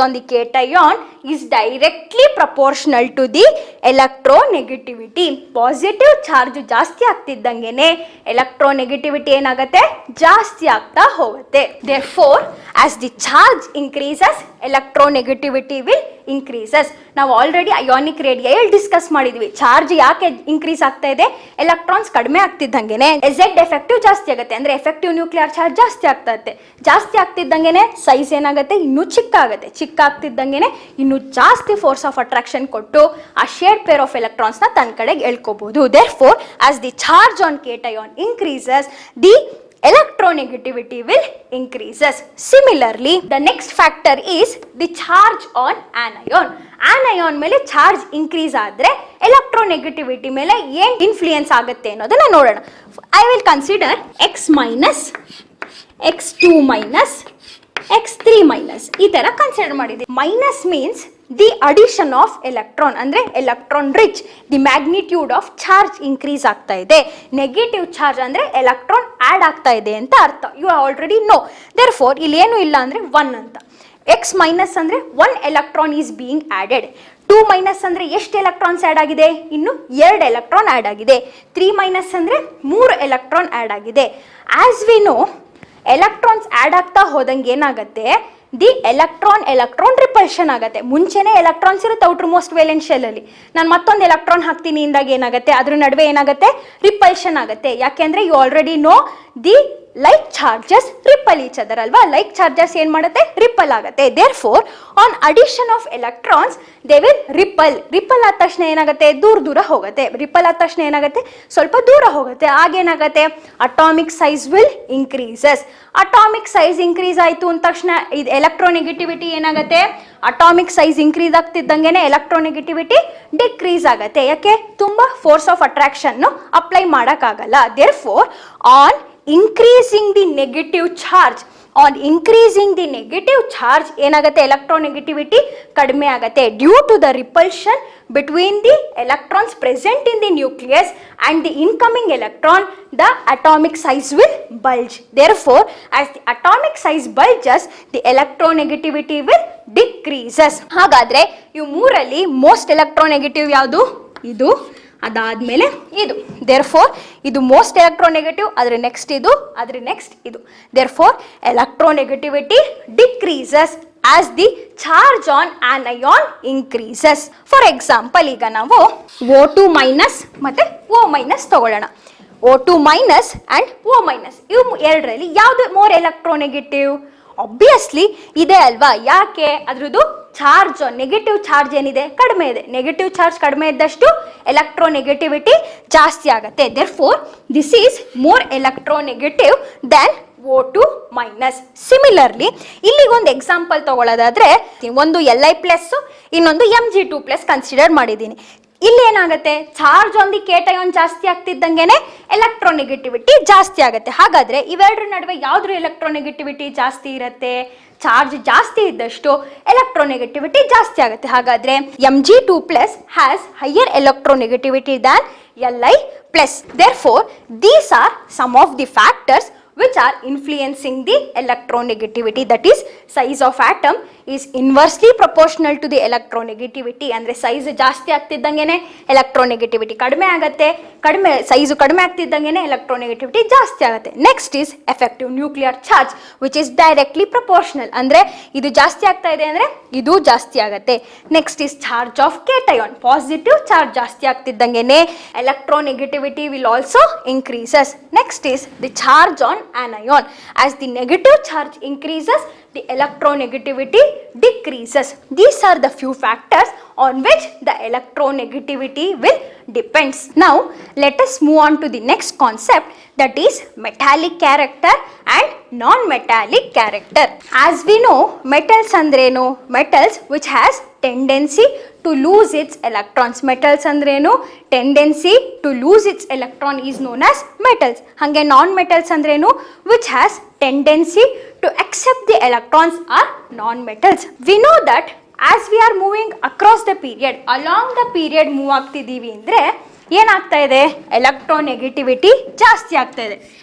on the cation is directly proportional to the electronegativity. Positive charge ಜಾಸ್ತಿ ಆಗ್ತಿದ್ದಂಗೆನೆ ಎಲೆಕ್ಟ್ರೋನೆಗೆಟಿವಿಟಿ ಏನಾಗುತ್ತೆ? ಜಾಸ್ತಿ ಆಗ್ತಾ ಹೋಗುತ್ತೆ. Therefore, as the charge increases, electronegativity will increases. ನಾವು ಆಲ್ರೆಡಿ ಅಯಾನಿಕ್ ರೇಡಿಯೈ ಡಿಸ್ಕಸ್ ಮಾಡಿದ್ವಿ. ಚಾರ್ಜ್ ಯಾಕೆ ಇನ್ಕ್ರೀಸ್ ಆಗ್ತಾ ಇದೆ? ಎಲೆಕ್ಟ್ರಾನ್ಸ್ ಕಡಿಮೆ ಆಗ್ತಿದ್ದಂಗೆನೆ Z ಎಫೆಕ್ಟಿವ್ ಜಾಸ್ತಿ ಆಗುತ್ತೆ. ಅಂದ್ರೆ ಎಫೆಕ್ಟಿವ್ ನ್ಯೂಕ್ಲಿಯರ್ ಚಾರ್ಜ್ ಜಾಸ್ತಿ ಆಗ್ತಾ ಇರುತ್ತೆ. ಜಾಸ್ತಿ ಆಗ್ತಿದ್ದಂಗೆನೆ ಸೈಜ್ ಏನಾಗುತ್ತೆ? ಇನ್ನೂ ಚಿಕ್ಕ ಆಗುತ್ತೆ. ಚಿಕ್ಕ ಆಗ್ತಿದ್ದಂಗೆನೆ ಇನ್ನು ಜಾಸ್ತಿ ಫೋರ್ಸ್ ಆಫ್ ಅಟ್ರಾಕ್ಷನ್ ಕೊಟ್ಟು ಆ ಶೇರ್ಡ್ ಪೇರ್ ಆಫ್ ಎಲೆಕ್ಟ್ರಾನ್ಸ್ ನ ತನ್ನ ಕಡೆಗೆ ಎಳ್ಕೋಬಹುದು. Therefore, as the charge on cation increases, the electronegativity will increases. Similarly, the next factor is the charge on anion. Anion ಮೇಲೆ ಚಾರ್ಜ್ ಇನ್ಕ್ರೀಸ್ ಆದ್ರೆ ಎಲೆಕ್ಟ್ರೋನೆಗೆಟಿವಿಟಿ ಮೇಲೆ ಏನ್ ಇನ್ಫ್ಲೂಯೆನ್ಸ್ ಆಗುತ್ತೆ ಅನ್ನೋದನ್ನ ನೋಡೋಣ. I will consider X-, X2-, X3- ಈ ತರ consider ಮಾಡಿದ್ದೀವಿ. Minus means the addition of electron, ಅಂದ್ರೆ electron rich, the magnitude of charge increase ಆಗ್ತಾ ಇದೆ. ನೆಗೆಟಿವ್ ಚಾರ್ಜ್ ಅಂದ್ರೆ ಎಲೆಕ್ಟ್ರಾನ್ ಆಡ್ ಆಗ್ತಾ ಇದೆ ಅಂತ ಅರ್ಥ. You already know. Therefore ಇಲ್ಲಿ ಏನು ಇಲ್ಲ ಅಂದ್ರೆ 1 ಅಂತ. X- ಅಂದ್ರೆ 1 ಎಲೆಕ್ಟ್ರಾನ್ ಈಸ್ ಬೀಯಿಂಗ್ ಆಡೆಡ್. 2- ಅಂದ್ರೆ ಎಷ್ಟು ಎಲೆಕ್ಟ್ರಾನ್ಸ್ ಆಡ್ ಆಗಿದೆ? ಇನ್ನು 2 ಎಲೆಕ್ಟ್ರಾನ್ ಆಡ್ ಆಗಿದೆ. 3- ಅಂದ್ರೆ 3 ಎಲೆಕ್ಟ್ರಾನ್ ಆಡ್ ಆಗಿದೆ. As we know, electrons add ಆಗ್ತಾ ಹೋದಂಗೆ ಏನಾಗುತ್ತೆ? ದಿ ಎಲೆಕ್ಟ್ರಾನ್ ರಿಪಲ್ಷನ್ ಆಗುತ್ತೆ. ಮುಂಚೆನೇ ಎಲೆಕ್ಟ್ರಾನ್ಸ್ ಇರುತ್ತೆ ಔಟರ್ ಮೋಸ್ಟ್ ವೇಲೆಂಟ್ ಶೆಲ್ ಅಲ್ಲಿ. ನಾನು ಮತ್ತೊಂದು ಎಲೆಕ್ಟ್ರಾನ್ ಹಾಕ್ತೀನಿ ಇಂದಾಗ ಏನಾಗುತ್ತೆ? ಅದ್ರ ನಡುವೆ ಏನಾಗುತ್ತೆ? ರಿಪಲ್ಷನ್ ಆಗುತ್ತೆ. ಯಾಕೆಂದ್ರೆ you already know the like charges repel each other ಅಲ್ವಾ, ಲೈಕ್ ಚಾರ್ಜಸ್ ಏನು ಮಾಡುತ್ತೆ, ರಿಪಲ್ ಆಗುತ್ತೆ. Therefore on addition of electrons they will repel ಆದ ತಕ್ಷಣ ಏನಾಗುತ್ತೆ, ದೂರ ಹೋಗುತ್ತೆ. ರಿಪಲ್ ಆದ ತಕ್ಷಣ ಏನಾಗುತ್ತೆ, ಸ್ವಲ್ಪ ದೂರ ಹೋಗುತ್ತೆ. ಆಗೇನಾಗುತ್ತೆ, atomic size will increases. Atomic size increase ಆಯಿತು ಅಂದ ತಕ್ಷಣ ಇದು ಎಲೆಕ್ಟ್ರೋನೆಗೆಟಿವಿಟಿ ಏನಾಗುತ್ತೆ, ಅಟಾಮಿಕ್ ಸೈಜ್ ಇನ್ಕ್ರೀಸ್ ಆಗ್ತಿದ್ದಂಗೆ ಎಲೆಕ್ಟ್ರೋನೆಗೆಟಿವಿಟಿ ಡಿಕ್ರೀಸ್ ಆಗುತ್ತೆ. ಯಾಕೆ, ತುಂಬ ಫೋರ್ಸ್ ಆಫ್ ಅಟ್ರಾಕ್ಷನ್ ಅಪ್ಲೈ ಮಾಡೋಕ್ಕಾಗಲ್ಲ. Therefore on increasing the negative charge, ಏನಾಗುತ್ತೆ, ಎಲೆಕ್ಟ್ರೋನೆಗೆಟಿವಿಟಿ ಕಡಿಮೆ ಆಗುತ್ತೆ. Due to the repulsion between the electrons present in the nucleus and the incoming electron, the atomic size will bulge. Therefore, as the atomic size bulges, the electronegativity will decreases. ಹಾಗಾದ್ರೆ ಇವು ಮೂರಲ್ಲಿ most electronegative ಯಾವುದು, ಇದು, ಅದಾದ್ಮೇಲೆ ಇದು. Therefore ಇದು most electronegative, ಅದ್ರ next ಇದು, ಅದ್ರ ನೆಕ್ಸ್ಟ್ ಇದು. Therefore electronegativity decreases as the charge on anion increases. For example, ಈಗ ನಾವು O2 ಮೈನಸ್ ಮತ್ತೆ O ಮೈನಸ್ ತಗೊಳ್ಳೋಣ. O2 minus and O minus ಇವು ಎರಡರಲ್ಲಿ ಯಾವುದು ಮೋರ್ ಎಲೆಕ್ಟ್ರೋನೆಗೆಟಿವ್? ಆಬ್ವಿಯಸ್ಲಿ ಇದೆ ಅಲ್ವಾ. ಯಾಕೆ, ಅದ್ರದ್ದು ಚಾರ್ಜ್, ನೆಗೆಟಿವ್ ಚಾರ್ಜ್ ಏನಿದೆ ಕಡಿಮೆ ಇದೆ. ನೆಗೆಟಿವ್ ಚಾರ್ಜ್ ಕಡಿಮೆ ಇದ್ದಷ್ಟು ಎಲೆಕ್ಟ್ರೋನೆಗೆಟಿವಿಟಿ ಜಾಸ್ತಿ ಆಗುತ್ತೆ. Therefore this is more electronegative than O2 minus. Similarly ಇಲ್ಲಿಗೊಂದು ಎಕ್ಸಾಂಪಲ್ ತಗೊಳ್ಳೋದಾದ್ರೆ, ಒಂದು Li+, ಇನ್ನೊಂದು Mg2+ ಕನ್ಸಿಡರ್ ಮಾಡಿದ್ದೀನಿ. ಇಲ್ಲಿ ಏನಾಗುತ್ತೆ, ಚಾರ್ಜ್ ಆನ್ ದಿ ಕೇಟಯಾನ್ ಜಾಸ್ತಿ ಆಗ್ತಿದ್ದಂಗೆನೆ ಎಲೆಕ್ಟ್ರೋನೆಗೆಟಿವಿಟಿ ಜಾಸ್ತಿ ಆಗುತ್ತೆ. ಹಾಗಾದ್ರೆ ಇವೆರಡರ ನಡುವೆ ಯಾವ್ದ್ರ ಎಲೆಕ್ಟ್ರೋನೆಗೆಟಿವಿಟಿ ಜಾಸ್ತಿ ಇರುತ್ತೆ? ಚಾರ್ಜ್ ಜಾಸ್ತಿ ಇದ್ದಷ್ಟು ಎಲೆಕ್ಟ್ರೋನೆಗೆಟಿವಿಟಿ ಜಾಸ್ತಿ ಆಗುತ್ತೆ. ಹಾಗಾದ್ರೆ Mg2+ has higher electronegativity than Li+. Therefore, these are some of the factors which are influencing the electronegativity. That is, size of atom is inversely proportional to the electronegativity. ಅಂದ್ರೆ size ಜಾಸ್ತಿ ಆಗ್ತಿದ್ದಂಗೆನೆ electronegativity ಕಡಿಮೆ ಆಗುತ್ತೆ, size ಕಡಿಮೆ ಆಗ್ತಿದ್ದಂಗೆನೆ electronegativity ಜಾಸ್ತಿ ಆಗುತ್ತೆ. Next is effective nuclear charge which is directly proportional. ಅಂದ್ರೆ ಇದು ಜಾಸ್ತಿ ಆಗ್ತಾ ಇದೆ ಅಂದ್ರೆ ಇದು ಜಾಸ್ತಿ ಆಗುತ್ತೆ. Next is charge of cation, positive charge ಜಾಸ್ತಿ ಆಗ್ತಿದ್ದಂಗೆನೆ electronegativity will also increases. Next is the charge on anion. As the negative charge increases, the electronegativity decreases. These are the few factors on which the electronegativity will depends. Now let us move on to the next concept, that is metallic character and non-metallic character. As we know, metals andrenu, metals which has tendency to lose its electrons. Metals andrenu, tendency to lose its electron is known as metals. Hange non-metals andrenu, which has tendency to accept the electrons are non-metals. We know that as we are moving across the period, along the period move ಆಗ್ತಿದ್ದೀವಿ ಅಂದರೆ ಏನಾಗ್ತಾ ಇದೆ, electronegativity ಜಾಸ್ತಿ ಆಗ್ತಾ ಇದೆ.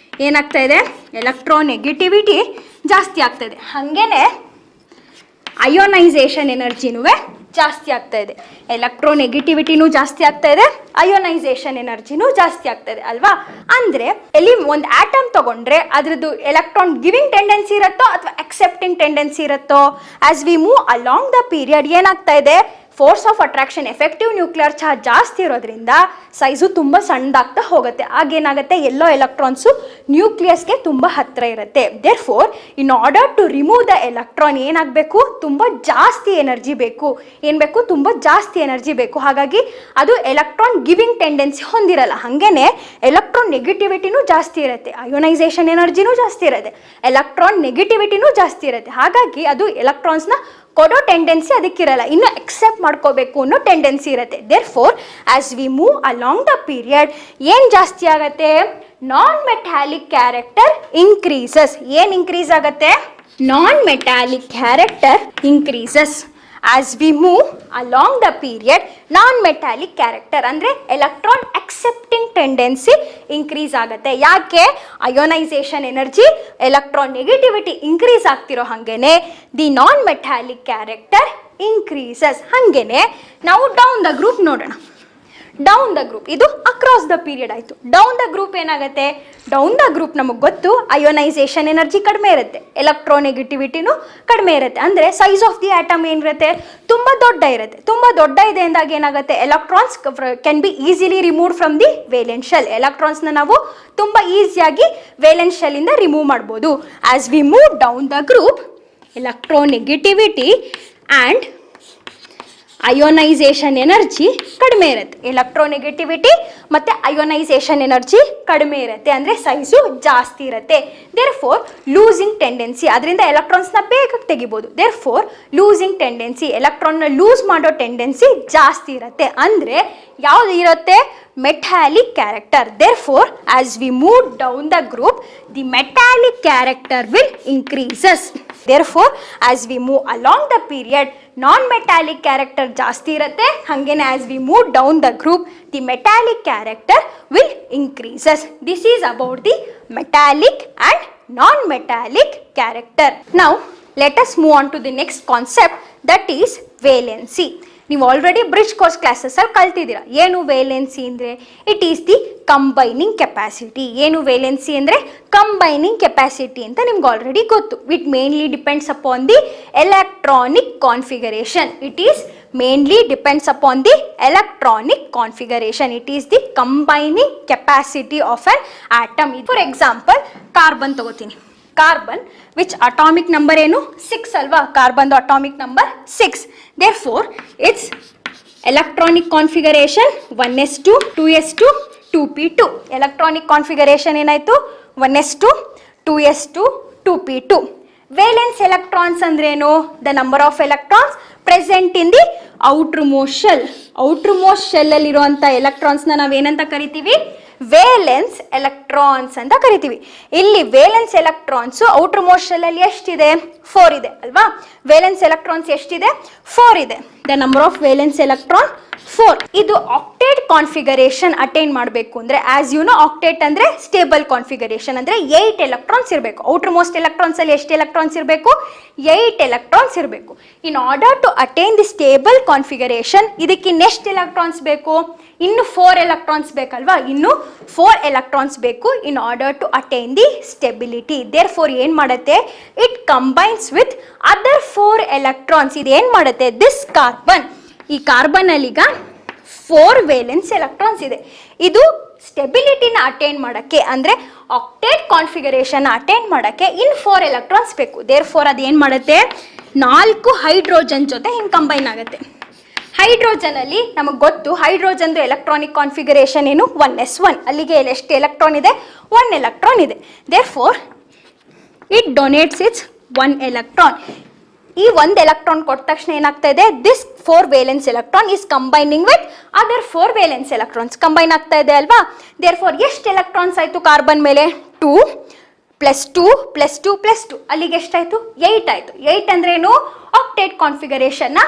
ಏನಾಗ್ತಾ ಇದೆ, electronegativity ಜಾಸ್ತಿ ಆಗ್ತಾ ಇದೆ. ಹಾಗೇನೆ ಅಯೋನೈಸೇಷನ್ ಎನರ್ಜಿನೂ ಜಾಸ್ತಿ ಆಗ್ತಾ ಇದೆ. ಎಲೆಕ್ಟ್ರೋನೆಗೆಟಿವಿಟಿನೂ ಜಾಸ್ತಿ ಆಗ್ತಾ ಇದೆ, ಅಯೋನೈಸೇಷನ್ ಎನರ್ಜಿನೂ ಜಾಸ್ತಿ ಆಗ್ತಾ ಇದೆ ಅಲ್ವಾ. ಅಂದರೆ ಎಲ್ಲಿ ಒಂದು ಆಟಮ್ ತಗೊಂಡ್ರೆ ಅದ್ರದ್ದು ಎಲೆಕ್ಟ್ರಾನ್ ಗಿವಿಂಗ್ ಟೆಂಡೆನ್ಸಿ ಇರುತ್ತೋ ಅಥವಾ ಅಕ್ಸೆಪ್ಟಿಂಗ್ ಟೆಂಡೆನ್ಸಿ ಇರುತ್ತೋ. As we move along the period ಏನಾಗ್ತಾ ಇದೆ, force of attraction, effective nuclear charge ಜಾಸ್ತಿ ಇರೋದ್ರಿಂದ ಸೈಜು ತುಂಬ ಸಣ್ಣದಾಗ್ತಾ ಹೋಗುತ್ತೆ. ಆಗೇನಾಗುತ್ತೆ, ಎಲ್ಲೋ ಎಲೆಕ್ಟ್ರಾನ್ಸು ನ್ಯೂಕ್ಲಿಯಸ್ಗೆ ತುಂಬ ಹತ್ತಿರ ಇರುತ್ತೆ. Therefore in order to remove the electron ಏನಾಗಬೇಕು, ತುಂಬ ಜಾಸ್ತಿ ಎನರ್ಜಿ ಬೇಕು. ಏನು ಬೇಕು, ತುಂಬ ಜಾಸ್ತಿ ಎನರ್ಜಿ ಬೇಕು. ಹಾಗಾಗಿ ಅದು ಎಲೆಕ್ಟ್ರಾನ್ ಗಿವಿಂಗ್ ಟೆಂಡೆನ್ಸಿ ಹೊಂದಿರಲ್ಲ. ಹಾಗೇನೆ ಎಲೆಕ್ಟ್ರಾನ್ ನೆಗೆಟಿವಿಟಿನೂ ಜಾಸ್ತಿ ಇರುತ್ತೆ, ಅಯೋನೈಸೇಷನ್ ಎನರ್ಜಿನೂ ಜಾಸ್ತಿ ಇರುತ್ತೆ, ಎಲೆಕ್ಟ್ರಾನ್ ನೆಗೆಟಿವಿಟಿನೂ ಜಾಸ್ತಿ ಇರುತ್ತೆ. ಹಾಗಾಗಿ ಅದು ಎಲೆಕ್ಟ್ರಾನ್ಸ್ನ ಕೊಡೋ ಟೆಂಡೆನ್ಸಿ ಅದಕ್ಕಿರಲ್ಲ, ಇನ್ನು ಎಕ್ಸೆಪ್ಟ್ ಮಾಡ್ಕೋಬೇಕು ಅನ್ನೋ ಟೆಂಡೆನ್ಸಿ ಇರುತ್ತೆ. Therefore as we move along the period ಏನು ಜಾಸ್ತಿ ಆಗುತ್ತೆ, ನಾನ್ ಮೆಟಾಲಿಕ್ ಕ್ಯಾರೆಕ್ಟರ್ ಇನ್ಕ್ರೀಸಸ್. ಏನು ಇನ್ಕ್ರೀಸ್ ಆಗುತ್ತೆ, non metallic character increases. As we move along the period non metallic character ಅಂದರೆ ಎಲೆಕ್ಟ್ರಾನ್ ಅಕ್ಸೆಪ್ಟಿಂಗ್ ಟೆಂಡೆನ್ಸಿ ಇನ್ಕ್ರೀಸ್ ಆಗುತ್ತೆ. ಯಾಕೆ? Ionisation energy, electron negativity increase ಆಗ್ತಿರೋ ಹಾಗೇನೆ ದಿ ನಾನ್-ಮೆಟಾಲಿಕ್ ಕ್ಯಾರೆಕ್ಟರ್ ಇನ್ಕ್ರೀಸಸ್. ಹಾಗೇನೆ ನಾವು ಡೌನ್ ದ ಗ್ರೂಪ್ ನೋಡೋಣ. ಡೌನ್ ದ ಗ್ರೂಪ್ ಇದು across the period ಆಯಿತು. ಡೌನ್ ದ ಗ್ರೂಪ್ ಏನಾಗುತ್ತೆ, ಡೌನ್ ದ ಗ್ರೂಪ್ ನಮಗೆ ಗೊತ್ತು ಅಯೋನೈಸೇಷನ್ ಎನರ್ಜಿ ಕಡಿಮೆ ಇರುತ್ತೆ, ಎಲೆಕ್ಟ್ರೋನೆಗೆಟಿವಿಟಿನೂ ಕಡಿಮೆ ಇರುತ್ತೆ. ಅಂದರೆ ಸೈಜ್ ಆಫ್ ದಿ ಆಟಮ್ ಏನಿರುತ್ತೆ, ತುಂಬ ದೊಡ್ಡ ಇರುತ್ತೆ. ತುಂಬ ದೊಡ್ಡ ಇದೆ ಅಂದಾಗ ಏನಾಗುತ್ತೆ, electrons can be easily remove from the valence shell. ಎಲೆಕ್ಟ್ರಾನ್ಸ್ನ ನಾವು ತುಂಬ ಈಸಿಯಾಗಿ ವೇಲೆನ್ಸ್ ಶೆಲ್ಲಿಂದ ರಿಮೂವ್ ಮಾಡ್ಬೋದು. As we move down the group, electronegativity and ionisation energy ಕಡಿಮೆ ಇರುತ್ತೆ. ಎಲೆಕ್ಟ್ರೋನೆಗೆಟಿವಿಟಿ ಮತ್ತು ಅಯೋನೈಸೇಷನ್ ಎನರ್ಜಿ ಕಡಿಮೆ ಇರುತ್ತೆ, ಅಂದರೆ ಸೈಜು ಜಾಸ್ತಿ ಇರುತ್ತೆ. ದೇರ್ ಫೋರ್ ಲೂಸಿಂಗ್ ಟೆಂಡೆನ್ಸಿ, ಅದರಿಂದ ಎಲೆಕ್ಟ್ರಾನ್ಸ್ನ ಬೇಗ ತೆಗಿಬೋದು. ದೇರ್ ಫೋರ್ ಲೂಸಿಂಗ್ ಟೆಂಡೆನ್ಸಿ, ಎಲೆಕ್ಟ್ರಾನ್ನ ಲೂಸ್ ಮಾಡೋ ಟೆಂಡೆನ್ಸಿ ಜಾಸ್ತಿ ಇರುತ್ತೆ. ಅಂದರೆ ಯಾವುದು ಇರುತ್ತೆ, metallic character. Therefore as we move down the group the metallic character will increases. Therefore, as we move along the period, non-metallic character ಜಾಸ್ತಿ ಇರುತ್ತೆ. ಹಾಗೇನೆ as we move down the group, the metallic character will increases. This is about the metallic and non-metallic character. Now, let us move on to the next concept, that is valency. ನೀವು already bridge course ಕ್ಲಾಸಸ್ಸಲ್ಲಿ ಕಲ್ತಿದ್ದೀರಾ. ಏನು valency ಅಂದರೆ, it is the combining capacity. ಏನು valency ಅಂದರೆ combining capacity ಅಂತ ನಿಮ್ಗೆ already ಗೊತ್ತು. It mainly depends upon the electronic configuration. It is mainly depends upon the electronic configuration. It is the combining capacity of an atom. For example, carbon ತಗೋತೀನಿ. Carbon which atomic number ಏನು 6 ಅಲ್ವಾ, ಕಾರ್ಬನ್ದು atomic number 6. therefore its electronic configuration 1s2 2s2 2p2. Electronic configuration ಏನಾಯಿತು, 1s2 2s2 2p2. Valence electrons ಅಂದ್ರೇನು, the number of electrons present in the outermost shell. Outermost shell ಅಲ್ಲಿರುವಂಥ ಎಲೆಕ್ಟ್ರಾನ್ಸ್ನ ನಾವೇನಂತ ಕರಿತೀವಿ, valence electrons ಅಂತ ಕರಿತೀವಿ. ಇಲ್ಲಿ valence electrons outermost ಶೆಲ್ಲಲ್ಲಿ ಎಷ್ಟಿದೆ, 4 ಇದೆ ಅಲ್ವಾ. ವೇಲೆನ್ಸ್ ಎಲೆಕ್ಟ್ರಾನ್ಸ್ ಎಷ್ಟಿದೆ, 4 ಇದೆ. The number of valence electron 4. ಇದು ಆಕ್ಟೇಟ್ ಕಾನ್ಫಿಗರೇಷನ್ ಅಟೈನ್ ಮಾಡಬೇಕು ಅಂದರೆ, ಆಸ್ ಯು ನೋ ಆಕ್ಟೇಟ್ ಅಂದರೆ ಸ್ಟೇಬಲ್ ಕಾನ್ಫಿಗರೇಷನ್, ಅಂದರೆ 8 ಎಲೆಕ್ಟ್ರಾನ್ಸ್ ಇರಬೇಕು. ಔಟರ್ ಮೋಸ್ಟ್ ಎಲೆಕ್ಟ್ರಾನ್ಸ್ ಅಲ್ಲಿ ಎಷ್ಟು ಎಲೆಕ್ಟ್ರಾನ್ಸ್ ಇರಬೇಕು, 8 ಎಲೆಕ್ಟ್ರಾನ್ಸ್ ಇರಬೇಕು. In order to attain the stable configuration, ಇದಕ್ಕೆ ನೆಕ್ಸ್ಟ್ ಎಲೆಕ್ಟ್ರಾನ್ಸ್ ಬೇಕು, ಇನ್ನು 4 ಎಲೆಕ್ಟ್ರಾನ್ಸ್ ಬೇಕಲ್ವಾ, ಇನ್ನು 4 ಎಲೆಕ್ಟ್ರಾನ್ಸ್ ಬೇಕು in order to attain the stability. Therefore ಏನು ಮಾಡುತ್ತೆ, it combines with other 4 electrons. ಇದು ಏನು ಮಾಡುತ್ತೆ, ದಿಸ್ ಕಾರ್ಬನ್, ಈ ಕಾರ್ಬನ್ ಅಲ್ಲಿ ಈಗ 4 ವೇಲೆನ್ಸ್ ಎಲೆಕ್ಟ್ರಾನ್ಸ್ ಇದೆ. ಇದು ಸ್ಟೆಬಿಲಿಟಿನ ಅಟೈನ್ ಮಾಡೋಕ್ಕೆ, ಅಂದರೆ ಆಕ್ಟೇಟ್ ಕಾನ್ಫಿಗರೇಷನ್ ಅಟೈನ್ ಮಾಡೋಕ್ಕೆ ಇನ್ 4 ಎಲೆಕ್ಟ್ರಾನ್ಸ್ ಬೇಕು. ದೇರ್ ಫೋರ್ ಅದು ಏನು ಮಾಡುತ್ತೆ, 4 ಹೈಡ್ರೋಜನ್ ಜೊತೆ ಹಿಂಗೆ ಕಂಬೈನ್ ಆಗುತ್ತೆ. ಹೈಡ್ರೋಜನ್ ಅಲ್ಲಿ ನಮಗೆ ಗೊತ್ತು, ಹೈಡ್ರೋಜನ್ದು ಎಲೆಕ್ಟ್ರಾನಿಕ್ ಕಾನ್ಫಿಗರೇಷನ್ ಏನು, 1s1. ಅಲ್ಲಿಗೆ ಎಷ್ಟು ಎಲೆಕ್ಟ್ರಾನ್ ಇದೆ, 1 ಎಲೆಕ್ಟ್ರಾನ್ ಇದೆ. Therefore it donates its 1 electron. ಈ 1 ಎಲೆಕ್ಟ್ರಾನ್ ಕೊಟ್ಟ ತಕ್ಷಣ ಏನಾಗ್ತಾ ಇದೆ, this 4 valence electron is combining with other 4 valence electrons combine ಆಗ್ತಾ ಇದೆ ಅಲ್ವಾ. ದೇರ್ ಫೋರ್ ಎಷ್ಟು ಎಲೆಕ್ಟ್ರಾನ್ಸ್ ಆಯಿತು ಕಾರ್ಬನ್ ಮೇಲೆ, 2 + 2 + 2 + 2, ಅಲ್ಲಿಗೆ ಎಷ್ಟಾಯಿತು, 8 ಆಯಿತು. 8 ಅಂದ್ರೇನು, ಆಕ್ಟೇಟ್ ಕಾನ್ಫಿಗರೇಷನ್ನ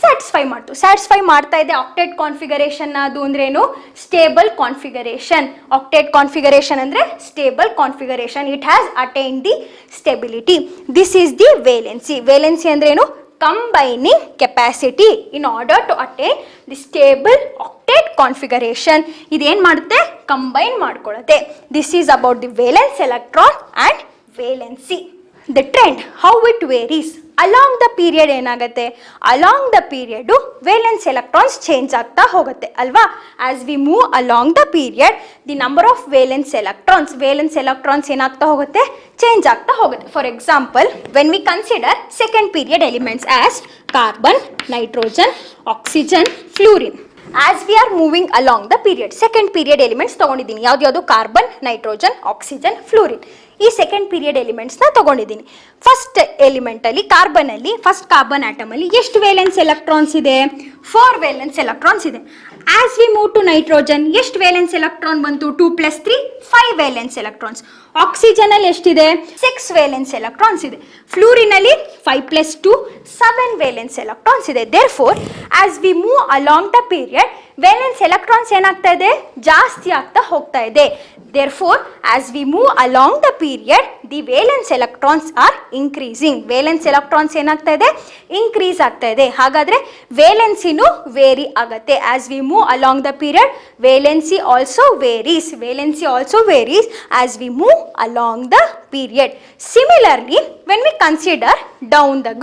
ಸ್ಯಾಟಿಸ್ಫೈ ಮಾಡ್ತಾ ಇದೆ. ಆಕ್ಟೇಟ್ ಕಾನ್ಫಿಗರೇಷನ್ ಅದು ಅಂದ್ರೇನು, ಸ್ಟೇಬಲ್ ಕಾನ್ಫಿಗರೇಷನ್. ಆಕ್ಟೇಟ್ ಕಾನ್ಫಿಗರೇಷನ್ ಅಂದರೆ stable configuration. It has attain the stability. This is the valency. Valency ಅಂದ್ರೇನು, combining capacity in order to attain the stable octet configuration. ಇದೇನು ಮಾಡುತ್ತೆ, ಕಂಬೈನ್ ಮಾಡ್ಕೊಳ್ಳುತ್ತೆ. This is about the valence electron and valency. The trend, how it varies along the period ಏನಾಗುತ್ತೆ, along the period valence electrons change ಆಗ್ತಾ ಹೋಗುತ್ತೆ ಅಲ್ವಾ. As we move along the period, the number of valence electrons ಏನಾಗ್ತಾ ಹೋಗುತ್ತೆ, change ಆಗ್ತಾ ಹೋಗುತ್ತೆ. For example, when we consider second period elements as carbon, nitrogen, oxygen, fluorine. As we are moving along the period, second period elements ತೊಗೊಂಡಿದ್ದೀನಿ. ಯಾವ್ದು, carbon, nitrogen, oxygen, fluorine. ಈ second period ಎಲಿಮೆಂಟ್ಸ್ನ ತೊಗೊಂಡಿದ್ದೀನಿ. First ಎಲಿಮೆಂಟಲ್ಲಿ ಕಾರ್ಬನಲ್ಲಿ, first carbon ಆಟಮಲ್ಲಿ ಎಷ್ಟು valence electrons ಇದೆ, 4 ವೇಲೆನ್ಸ್ ಎಲೆಕ್ಟ್ರಾನ್ಸ್ ಇದೆ. As we move to nitrogen, ಎಷ್ಟು ವೇಲೆನ್ಸ್ ಎಲೆಕ್ಟ್ರಾನ್ ಬಂತು, 2 + 3 5 ವೇಲೆನ್ಸ್ ಎಲೆಕ್ಟ್ರಾನ್ಸ್. ಆಕ್ಸಿಜನ್ ಅಲ್ಲಿ ಎಷ್ಟಿದೆ? 6 ವೇಲೆನ್ಸ್ ಎಲೆಕ್ಟ್ರಾನ್ಸ್ ಇದೆ. ಫ್ಲೂರಿನ್ ಅಲ್ಲಿ 5 + 2 7 ವೇಲೆನ್ಸ್ ಎಲೆಕ್ಟ್ರಾನ್ಸ್ ಇದೆ. Therefore as we move along the period valence electrons ಏನಾಗ್ತಾ ಇದೆ? ಜಾಸ್ತಿ ಆಗ್ತಾ ಹೋಗ್ತಾ ಇದೆ. Therefore as we move along the period the valence electrons are increasing. Valence electrons ಏನಾಗ್ತಾ ಇದೆ? ಇನ್ಕ್ರೀಸ್ ಆಗ್ತಾ ಇದೆ. ಹಾಗಾದ್ರೆ ವೇಲೆನ್ಸಿನೂ ವೇರಿ ಆಗತ್ತೆ. As we move along the period valency also varies. Valency also varies as we move along the period. Similarly, when we consider down the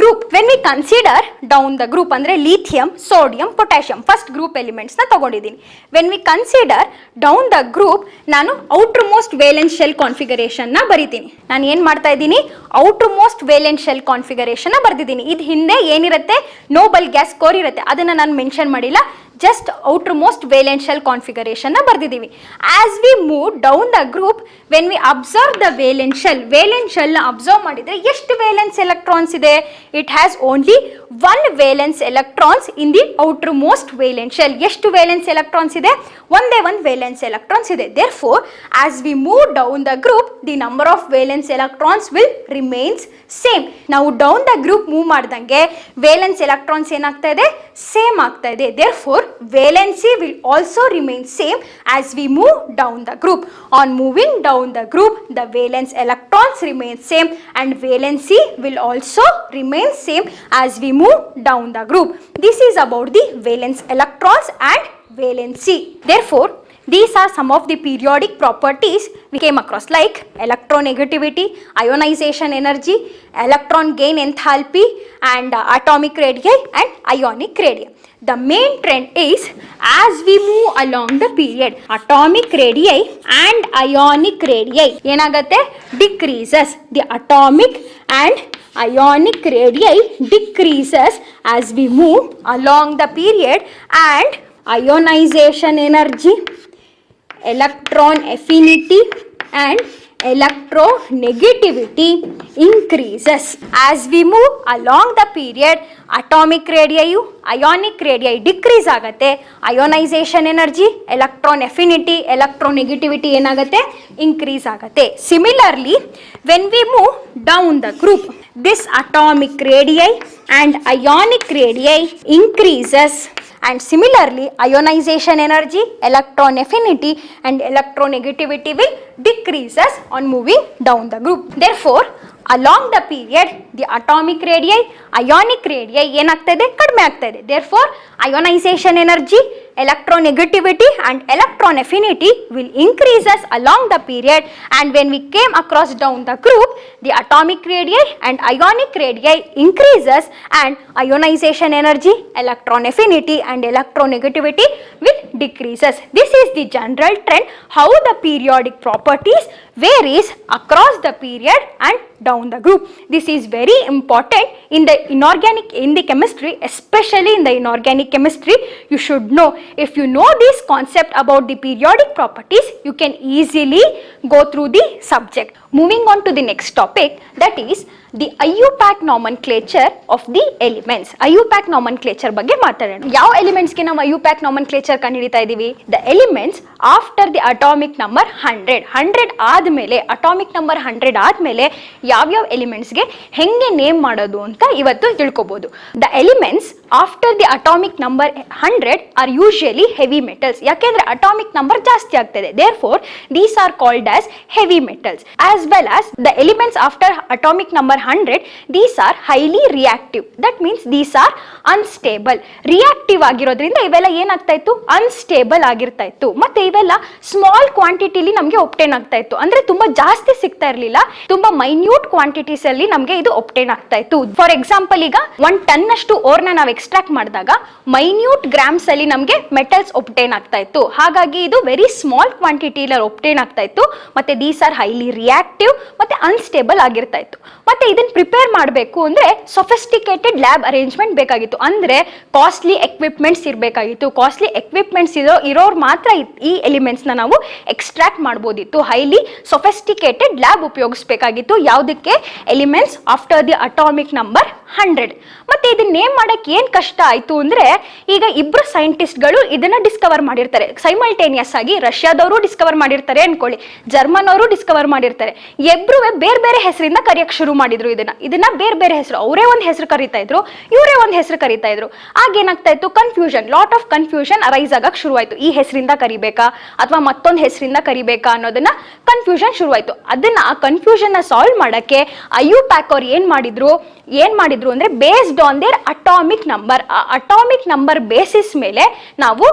group, ಅಂದ್ರೆ lithium, sodium, potassium, first group elements ನ ತಗೊಂಡಿದ್ದೀನಿ. When we consider down the group, ನಾನು outermost valence shell configuration ನ ಬರಿತೀನಿ. ನಾನು ಏನು ಮಾಡ್ತಾ ಇದ್ದೀನಿ? outermost valence shell configuration ನ ಬರ್ದಿದ್ದೀನಿ. ಇದು ಹಿಂದೆ ಏನಿರುತ್ತೆ? ನೋಬಲ್ ಗ್ಯಾಸ್ ಕೋರ್ ಇರುತ್ತೆ. ಅದನ್ನ ನಾನು ಮೆನ್ಷನ್ ಮಾಡಿಲ್ಲ. Just outermost valence shell configuration ನ ಬರ್ದಿದ್ದೀವಿ. As we move down the group, when we observe the valence shell ನ ಅಬ್ಸರ್ವ್ ಮಾಡಿದ್ರೆ ಎಷ್ಟು ವೇಲೆನ್ಸ್ ಎಲೆಕ್ಟ್ರಾನ್ಸ್ ಇದೆ? It has only 1 valence electrons in the outermost valence shell. ಎಷ್ಟು valence electrons ಇದೆ? ಒಂದೇ ಒಂದು valence electrons ಇದೆ. Therefore, as we move down the group, the number of valence electrons will remains same. ನಾವು down the group move ಮಾಡ್ದಂಗೆ valence electrons ಏನಾಗ್ತಾ ಇದೆ? Same ಆಗ್ತಾ ಇದೆ. Therefore, valency will also remain same as we move down the group. On moving down the group, the valence electrons remain same and valency will also remain same as we move down the group. This is about the valence electrons and valency. Therefore, these are some of the periodic properties we came across, like electronegativity, ionization energy, electron gain enthalpy, and atomic radii and ionic radii. The main trend is as we move along the period, atomic radii and ionic radii ಏನಾಗುತ್ತೆ? Decreases. The atomic and ionic radii decreases as we move along the period, and ionization energy, electron affinity and electronegativity increases. As we move along the period, atomic radii, ionic radii decrease ಆಗುತ್ತೆ. ionization energy, electron affinity, electronegativity ಏನಾಗುತ್ತೆ? increase ಆಗುತ್ತೆ. Similarly, when we move down the group, this atomic radii and ionic radii increases, and similarly ionization energy, electron affinity and electronegativity will decreases on moving down the group. Therefore, along the period, the atomic radii, ionic radii ಏನಾಗ್ತಾ ಇದೆ? ಕಡಿಮೆ ಆಗ್ತಾ ಇದೆ. Therefore, ionization energy, electronegativity and electron affinity will increases along the period, and when we came across down the group, the atomic radii and ionic radii increases and ionization energy, electron affinity and electronegativity will decreases. This is the general trend how the periodic properties varies across the period and down the group. This is very important in the chemistry, especially in the inorganic chemistry. You should know. If you know this concept about the periodic properties, you can easily go through the subject. Moving on to the next topic, that is the IUPAC nomenclature of the elements. IUPAC nomenclature ಬಗ್ಗೆ ಮಾತಾಡೋಣ. ಯಾವ elements ಗೆ ನಾವು IUPAC nomenclature ಕಂಡುಹಿಡಿತಾ ಇದೀವಿ? The elements after the atomic number 100 ಆದ್ಮೇಲೆ, atomic number 100 ಆದ್ಮೇಲೆ ಯಾವ್ಯಾವ elements ಗೆ ಹೆಂಗೆ ನೇಮ್ ಮಾಡೋದು ಅಂತ ಇವತ್ತು ತಿಳ್ಕೊಬಹುದು. The elements after the atomic number 100 are usually heavy metals. ಯಾಕೆಂದ್ರೆ ಅಟಾಮಿಕ್ ನಂಬರ್ ಜಾಸ್ತಿ ಆಗ್ತದೆ. Therefore, these are called as heavy metals. As well as the elements after atomic number 100, these are highly reactive. That means these are unstable. Reactive ಆಗಿರೋದ್ರಿಂದ ಇವೆಲ್ಲ ಏನಾಗ್ತಾ ಇತ್ತು? Unstable ಆಗಿರ್ತಾ ಇತ್ತು. ಮತ್ತೆ ಇವೆಲ್ಲ ಸ್ಮಾಲ್ ಕ್ವಾಂಟಿಟಿಲಿ ನಮಗೆ ಒಬ್ಟೇನ್ ಆಗ್ತಾ ಇತ್ತು. ಅಂದ್ರೆ ತುಂಬಾ ಜಾಸ್ತಿ ಸಿಗ್ತಾ ಇರಲಿಲ್ಲ, ತುಂಬಾ ಮೈನ್ಯೂಟ್ ಕ್ವಾಂಟಿಟೀಸ್ ಅಲ್ಲಿ ನಮಗೆ ಇದು ಒಬ್ಟೇನ್ ಆಗ್ತಾ ಇತ್ತು. ಫಾರ್ ಎಕ್ಸಾಂಪಲ್, ಈಗ 1 ಟನ್ ಅಷ್ಟು ಓರ್ ನ ನಾವು ಎಕ್ಸ್ಟ್ರಾಕ್ಟ್ ಮಾಡಿದಾಗ ಮೈನ್ಯೂಟ್ ಗ್ರಾಮ್ಸ್ ಅಲ್ಲಿ ನಮಗೆ ಮೆಟಲ್ಸ್ ಒಬ್ಟೇನ್ ಆಗ್ತಾ ಇತ್ತು. ಹಾಗಾಗಿ ಇದು ವೆರಿ ಸ್ಮಾಲ್ ಕ್ವಾಂಟಿಟಿ ಒಬ್ಟೇನ್ ಆಗ್ತಾ ಇತ್ತು. ಮತ್ತೆ ದೀಸ್ ಆರ್ ಹೈಲಿ ರಿಯಾಕ್ಟಿವ್ ಮತ್ತೆ ಅನ್ಸ್ಟೇಬಲ್ ಆಗಿರ್ತಾ ಇತ್ತು. ಮತ್ತೆ ಇದನ್ನ ಪ್ರಿಪೇರ್ ಮಾಡಬೇಕು ಅಂದ್ರೆ ಸೊಫಿಸ್ಟಿಕೇಟೆಡ್ ಲ್ಯಾಬ್ ಅರೇಂಜ್ಮೆಂಟ್ ಬೇಕಾಗಿತ್ತು. ಅಂದ್ರೆ ಕಾಸ್ಟ್ಲಿ ಎಕ್ವಿಪ್ಮೆಂಟ್ಸ್ ಇರಬೇಕಾಗಿತ್ತು. ಕಾಸ್ಟ್ಲಿ ಎಕ್ವಿಪ್ಮೆಂಟ್ಸ್ ಇರೋರು ಮಾತ್ರ ಈ ಎಲಿಮೆಂಟ್ಸ್ ನ ನಾವು ಎಕ್ಸ್ಟ್ರಾಕ್ಟ್ ಮಾಡಬಹುದಿತ್ತು. ಹೈಲಿ ಸೊಫಿಸ್ಟಿಕೇಟೆಡ್ ಲ್ಯಾಬ್ ಉಪಯೋಗಿಸಬೇಕಾಗಿತ್ತು. ಯಾವುದಕ್ಕೆ? Elements after the atomic number 100. ಮತ್ತೆ ಇದನ್ನ ನೇಮ್ ಮಾಡಕ್ಕೆ ಏನ್ ಕಷ್ಟ ಆಯ್ತು ಅಂದ್ರೆ, ಈಗ ಇಬ್ರು ಸೈಂಟಿಸ್ಟ್ಗಳು ಇದನ್ನ ಡಿಸ್ಕವರ್ ಮಾಡಿರ್ತಾರೆ ಸೈಮಲ್ಟೇನಿಯಸ್ ಆಗಿ. ರಷ್ಯಾದವರು ಡಿಸ್ಕವರ್ ಮಾಡಿರ್ತಾರೆ ಅನ್ಕೊಳ್ಳಿ, ಜರ್ಮನ್ ಅವರು ಡಿಸ್ಕವರ್ ಮಾಡಿರ್ತಾರೆ. ಇಬ್ರು ಬೇರೆ ಬೇರೆ ಹೆಸರಿಂದ ಕರೆಯಕ್ಕೆ ಶುರು ಮಾಡಿದ್ರು ಇದನ್ನ ಬೇರೆ ಬೇರೆ ಹೆಸರು. ಅವರೇ ಒಂದು ಹೆಸರು ಕರಿತಾ ಇದ್ರು, ಇವರೇ ಒಂದು ಹೆಸರು ಕರಿತಾ ಇದ್ರು. ಆಗ ಏನಾಗ್ತಾ ಇತ್ತು, confusion, lot of confusion arise ಆಗಕ್ಕೆ ಶುರುವಾಯ್ತು. ಈ ಹೆಸರಿಂದ ಕರಿಬೇಕಾ ಅಥವಾ ಮತ್ತೊಂದು ಹೆಸರಿಂದ ಕರಿಬೇಕಾ ಅನ್ನೋದನ್ನ ಕನ್ಫ್ಯೂಷನ್ ಶುರುವಾಯ್ತು. ಅದನ್ನ ಆ ಕನ್ಫ್ಯೂಷನ್ ನ ಸಾಲ್ವ್ ಮಾಡಕ್ಕೆ ಐಯುಪ್ಯಾಕ್ ಅವ್ರು ಏನ್ ಮಾಡಿದ್ರು ಅಂದ್ರೆ, based on there atomic number, ಆ ಅಟಾಮಿಕ್ ನಂಬರ್ ಬೇಸಿಸ್ ಮೇಲೆ ನಾವು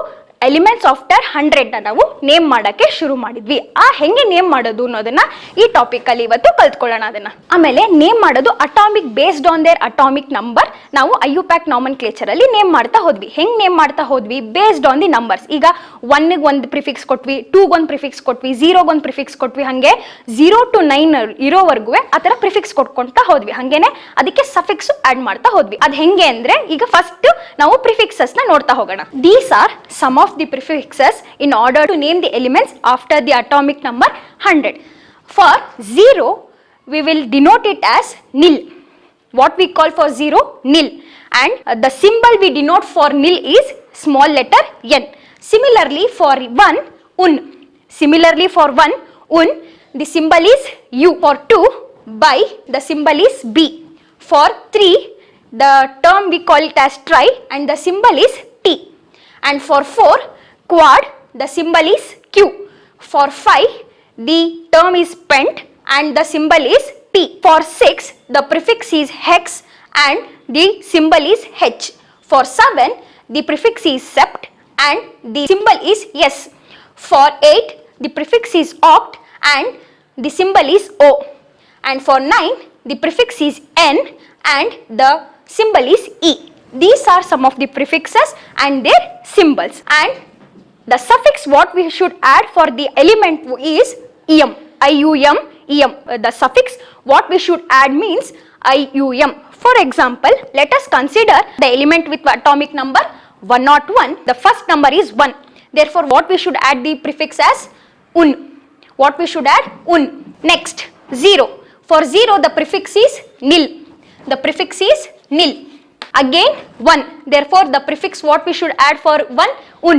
ಎಲಿಮೆಂಟ್ಸ್ ಆಫ್ಟರ್ 100 ನಾವು ನೇಮ್ ಮಾಡಕ್ಕೆ ಶುರು ಮಾಡಿದ್ವಿ. ಹೆಂಗೆ ನೇಮ್ ಮಾಡೋದು ಅನ್ನೋದನ್ನ ಈ ಟಾಪಿಕ್ ಅಲ್ಲಿ ಇವತ್ತು ಕಲ್ತ್ಕೊಳ್ಳೋಣ ಅದನ್ನ. ಆಮೇಲೆ ನೇಮ್ ಮಾಡೋದು atomic, based on there atomic number ನಾವು ಐಯುಪ್ಯಾಕ್ ನಾಮನ್ಕ್ಲೇಚರ್ ಅಲ್ಲಿ ನೇಮ್ ಮಾಡ್ತಾ ಹೋದ್ವಿ. ಹೆಂಗ್ ನೇಮ್ ಮಾಡ್ತಾ ಹೋದ್ವಿ, ಬೇಸ್ಡ್ ಆನ್ ದಿ ನಂಬರ್ಸ್. ಈಗ 1ಗೆ ಒಂದು ಪ್ರಿಫಿಕ್ಸ್ ಕೊಟ್ವಿ, 2ಗೆ ಒಂದು ಪ್ರಿಫಿಕ್ಸ್ ಕೊಟ್ವಿ, 0ಗೆ ಒಂದು ಪ್ರಿಫಿಕ್ಸ್ ಕೊಟ್ವಿ, ಹಂಗೆ 0 to 9 ಇರೋವರೆಗೂ ಆ ತರ ಪ್ರಿಫಿಕ್ಸ್ ಕೊಟ್ಕೊಂತಾ ಹೋದ್ವಿ. ಹಂಗೇನೆ ಅದಕ್ಕೆ ಸಫಿಕ್ಸ್ ಆಡ್ ಮಾಡ್ತಾ ಹೋದ್ವಿ. ಅದ್ ಹೆಂಗೆ ಅಂದ್ರೆ, ಈಗ ಫಸ್ಟ್ ನಾವು ಪ್ರಿಫಿಕ್ಸಸ್ ನ ನೋಡ್ತಾ ಹೋಗೋಣ. These are some of the prefixes in order to name the elements after the atomic number 100. For 0, we will denote it as nil. What we call for 0, nil. And the symbol we denote for nil is small letter n. Similarly for 1, un. Similarly for 1, un, the symbol is u. For 2, bi, the symbol is b. For 3, the term we call it as tri and the symbol is t. And for 4, quad, the symbol is q. For 5, the term is pent and the symbol is p. For 6, the prefix is hex and the symbol is h. For 7, the prefix is sept and the symbol is s. For 8, the prefix is oct and the symbol is o. And for 9, the prefix is n and the symbol is e. These are some of the prefixes and their symbols. And the suffix what we should add for the element is ium. IUM, em. The suffix what we should add means IUM. For example, let us consider the element with atomic number 101. The first number is 1. Therefore, what we should add the prefix as un. What we should add un. Next, 0. For 0, the prefix is nil. The prefix is nil. Again 1, therefore the prefix what we should add for 1, un.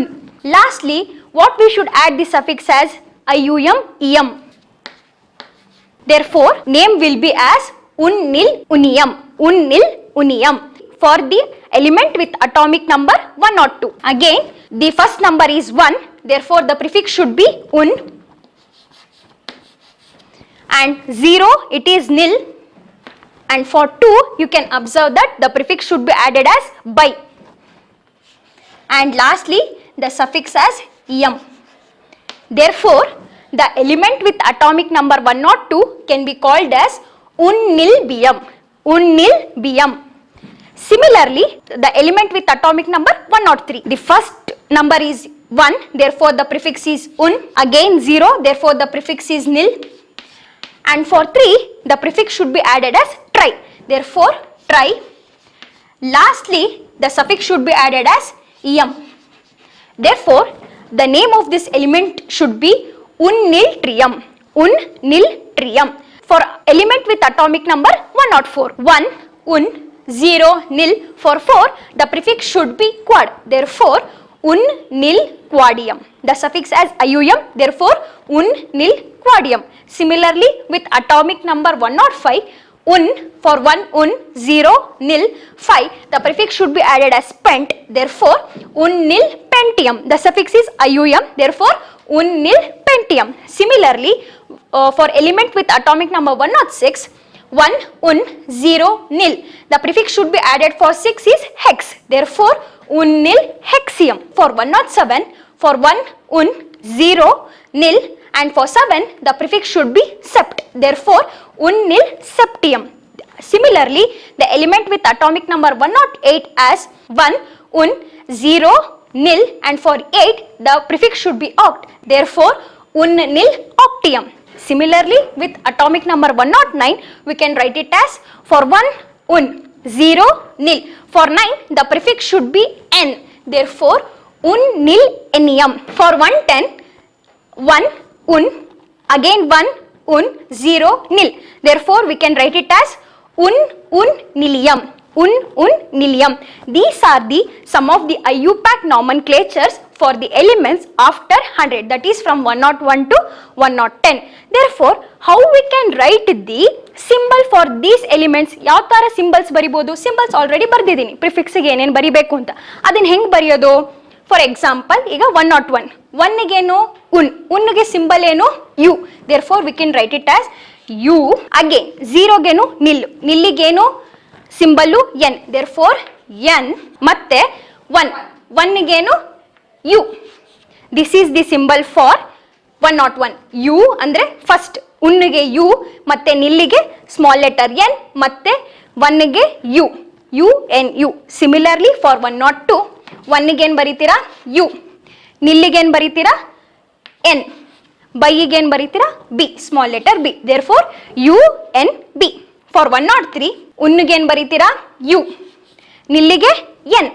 Lastly, what we should add the suffix as ium, em. Therefore name will be as unnil unium, unnil unium for the element with atomic number 102. Again the first number is 1, therefore the prefix should be un, and 0 it is nil. And for 2, you can observe that the prefix should be added as bi. And lastly, the suffix as em. Therefore, the element with atomic number 102 can be called as unnilbium. Unnilbium. Similarly, the element with atomic number 103. The first number is 1, therefore the prefix is un. Again 0, therefore the prefix is nil. And for 3, the prefix should be added as tri. Therefore, tri. Lastly, the suffix should be added as em. Therefore, the name of this element should be unniltrium. Unniltrium. For element with atomic number 104. 1, un, 0, nil. For 4, the prefix should be quad. Therefore, unnilquadium. The suffix as ium. Therefore, unnilquadium. Similarly, with atomic number 105, un, for 1, un, 0, nil, 5, the prefix should be added as pent. Therefore, unnilpentium. The suffix is ium. Therefore, unnilpentium. Similarly, for element with atomic number 106, 1, un, 0, nil. The prefix should be added for 6 is hex. Therefore, unnilhexium. For 107, for 1, un, 0, nil. And for 7, the prefix should be sept. Therefore, unnilseptium. Similarly, the element with atomic number 108 as 1, un, 0, nil. And for 8, the prefix should be oct. Therefore, unniloctium. Similarly, with atomic number 109, we can write it as for 1, un, 0, nil. For 9, the prefix should be n. Therefore, unnilenium. For 110, 1, un, again 1, un, 0, nil. Therefore, we can write it as unnilium. un, nilium. These are the some of the IUPAC nomenclatures for the elements after 100, that is from 101 to 110. Therefore, how we can write the symbol for these elements? ಯಾವ ತರ symbols ಬರಿಬೋದು? Symbols already ಬರ್ದಿದ್ದೀನಿ, ಪ್ರಿಫಿಕ್ಸ್ಗೆ ಏನೇನು ಬರಿಬೇಕು ಅಂತ. ಅದನ್ನ ಹೆಂಗೆ ಬರೆಯೋದು? For example, ಈಗ 101, ಒನ್ನಿಗೇನು ಉನ್ಗೆ ಸಿಂಬಲ್ ಏನು? U. Therefore we can write it as U. Again ಝೀರೋಗೇನು ನಿಲ್ಲಿಗೇನು symbol N, therefore N. ಮತ್ತೆ ಒನ್ನಿಗೇನು U. This is the symbol for 101. U ಅಂದ್ರೆ ಫಸ್ಟ್ ಉನ್ನಿಗೆ ಯು, ಮತ್ತೆ ನಿಲ್ಲಿಗೆ ಸ್ಮಾಲ್ ಲೆಟರ್ ಎನ್, ಮತ್ತೆ ಒನ್ನಿಗೆ U, U N U. Similarly for 102, ಒನ್ನಿಗೇನು ಬರೀತೀರಾ? ಯು. ನಿಲ್ಲಿಗೇನು ಬರೀತೀರಾ? ಎನ್. ಬೈಯಿಗೇನು ಬರೀತೀರಾ? B, small letter B. Therefore U N B. For 103, ಉನ್ನಿಗೇನು ಬರೀತೀರಾ? ಯು. ನಿಲ್ಲಿಗೆ ಎನ್.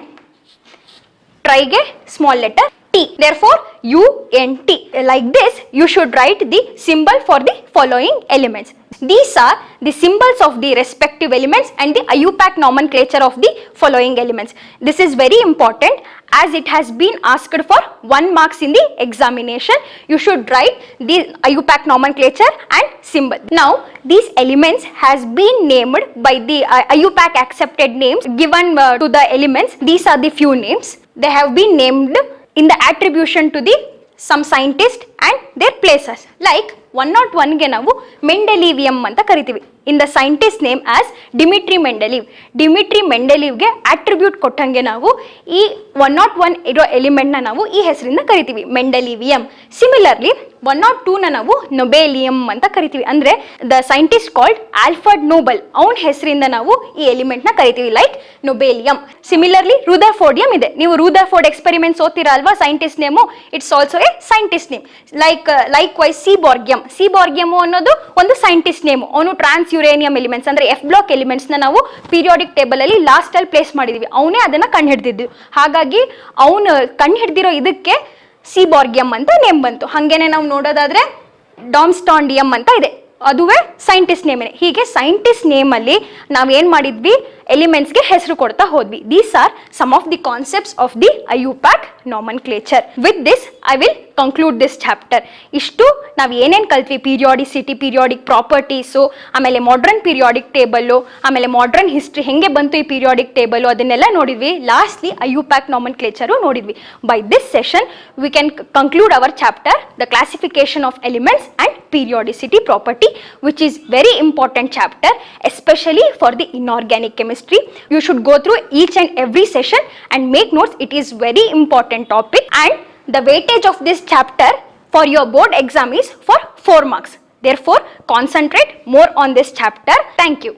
ಟ್ರೈಗೆ small letter T. Therefore, U N T. Like this, you should write the symbol for the following elements. These are the symbols of the respective elements and the IUPAC nomenclature of the following elements. This is very important as it has been asked for 1 marks in the examination. You should write the IUPAC nomenclature and symbol. Now, these elements has been named by the IUPAC accepted names given to the elements. These are the few names. They have been named in the attribution to the some scientist and their places. Like 101 ಗೆ ನಾವು mendelevium ಅಂತ ಕರಿತೀವಿ. In the scientist name as Dmitri Mendeleev. Dmitri ಮೆಂಡೆಲಿವ್ಗೆ ಅಟ್ರಿಬ್ಯೂಟ್ ಕೊಟ್ಟಂಗೆ ನಾವು ಈ 101 ಇರೋ ಎಲಿಮೆಂಟ್ನ ನಾವು ಈ ಹೆಸರಿಂದ ಕರಿತೀವಿ, ಮೆಂಡೆಲಿವಿಯಂ. ಸಿಮಿಲರ್ಲಿ 102ನ ನಾವು ನೊಬೇಲಿಯಂ ಅಂತ ಕರಿತೀವಿ. ಅಂದರೆ the scientist called Alfred Nobel, ಅವನ ಹೆಸರಿಂದ ನಾವು ಈ ಎಲಿಮೆಂಟ್ನ ಕರಿತೀವಿ, ಲೈಕ್ ನೊಬೇಲಿಯಂ. ಸಿಮಿಲರ್ಲಿ ರೂದರ್ಫೋರ್ಡಿಯಂ ಇದೆ. ನೀವು ರೂದರ್ಫೋರ್ಡ್ ಎಕ್ಸ್ಪೆರಿಮೆಂಟ್ಸ್ ಓದ್ತೀರಾ ಅಲ್ವಾ? Scientist name its also a scientist name. Likewise seaborgium. Seaborgium ಅನ್ನೋದು ಒಂದು ಸೈಂಟಿಸ್ಟ್ ನೇಮು. ಅವನು ಟ್ರಾನ್ಸ್ ಯುರೇನಿಯಂ ಎಲಿಮೆಂಟ್ಸ್ ಅಂದ್ರೆ ಎಫ್ ಬ್ಲಾಕ್ ಎಲಿಮೆಂಟ್ಸ್ ನ ನಾವು ಪೀರಿಯಾಡಿಕ್ ಟೇಬಲ್ ಅಲ್ಲಿ ಲಾಸ್ಟ್ ಅಲ್ಲಿ ಪ್ಲೇಸ್ ಮಾಡಿದೀವಿ. ಅವನೇ ಅದನ್ನ ಕಂಡು ಹಿಡಿದಿದ್ದು. ಹಾಗಾಗಿ ಅವನು ಕಂಡು ಹಿಡಿದಿರೋ ಇದಕ್ಕೆ ಸೀಬಾರ್ಗಿಯಂ ಅಂತ ನೇಮ್ ಬಂತು. ಹಾಗೇನೆ ನಾವು ನೋಡೋದಾದ್ರೆ ಡಾಮ್ಸ್ಟಾಂಡಿಯಂ ಅಂತ ಇದೆ, ಅದುವೇ ಸೈಂಟಿಸ್ಟ್ ನೇಮ್. ಹೀಗೆ ಸೈಂಟಿಸ್ಟ್ ನೇಮ್ ಅಲ್ಲಿ ನಾವೇನ್ ಮಾಡಿದ್ವಿ, ಎಲಿಮೆಂಟ್ಸ್ಗೆ ಹೆಸರು ಕೊಡ್ತಾ ಹೋದ್ವಿ. These are some of the concepts of the IUPAC nomenclature. With this I will conclude this chapter. ಇಷ್ಟು ನಾವು ಏನೇನು ಕಲ್ತ್ವಿ, ಪೀರಿಯಾಡಿಸಿಟಿ, ಪೀರಿಯಾಡಿಕ್ ಪ್ರಾಪರ್ಟೀಸು, ಆಮೇಲೆ ಮಾಡ್ರನ್ ಪೀರಿಯಾಡಿಕ್ ಟೇಬಲ್ಲು, ಆಮೇಲೆ ಮಾಡ್ರನ್ ಹಿಸ್ಟ್ರಿ ಹೆಂಗೆ ಬಂತು ಈ ಪೀರಿಯಾಡಿಕ್ ಟೇಬಲ್ಲು, ಅದನ್ನೆಲ್ಲ ನೋಡಿದ್ವಿ. ಲಾಸ್ಟ್ಲಿ IUPAC nomenclature ನೋಡಿದ್ವಿ. By this session we can conclude our chapter the classification of elements and periodicity property, which is very important chapter, especially for the inorganic chemistry. You should go through each and every session and make notes. It is very important topic, and the weightage of this chapter for your board exam is for 4 marks. Therefore, concentrate more on this chapter. Thank you.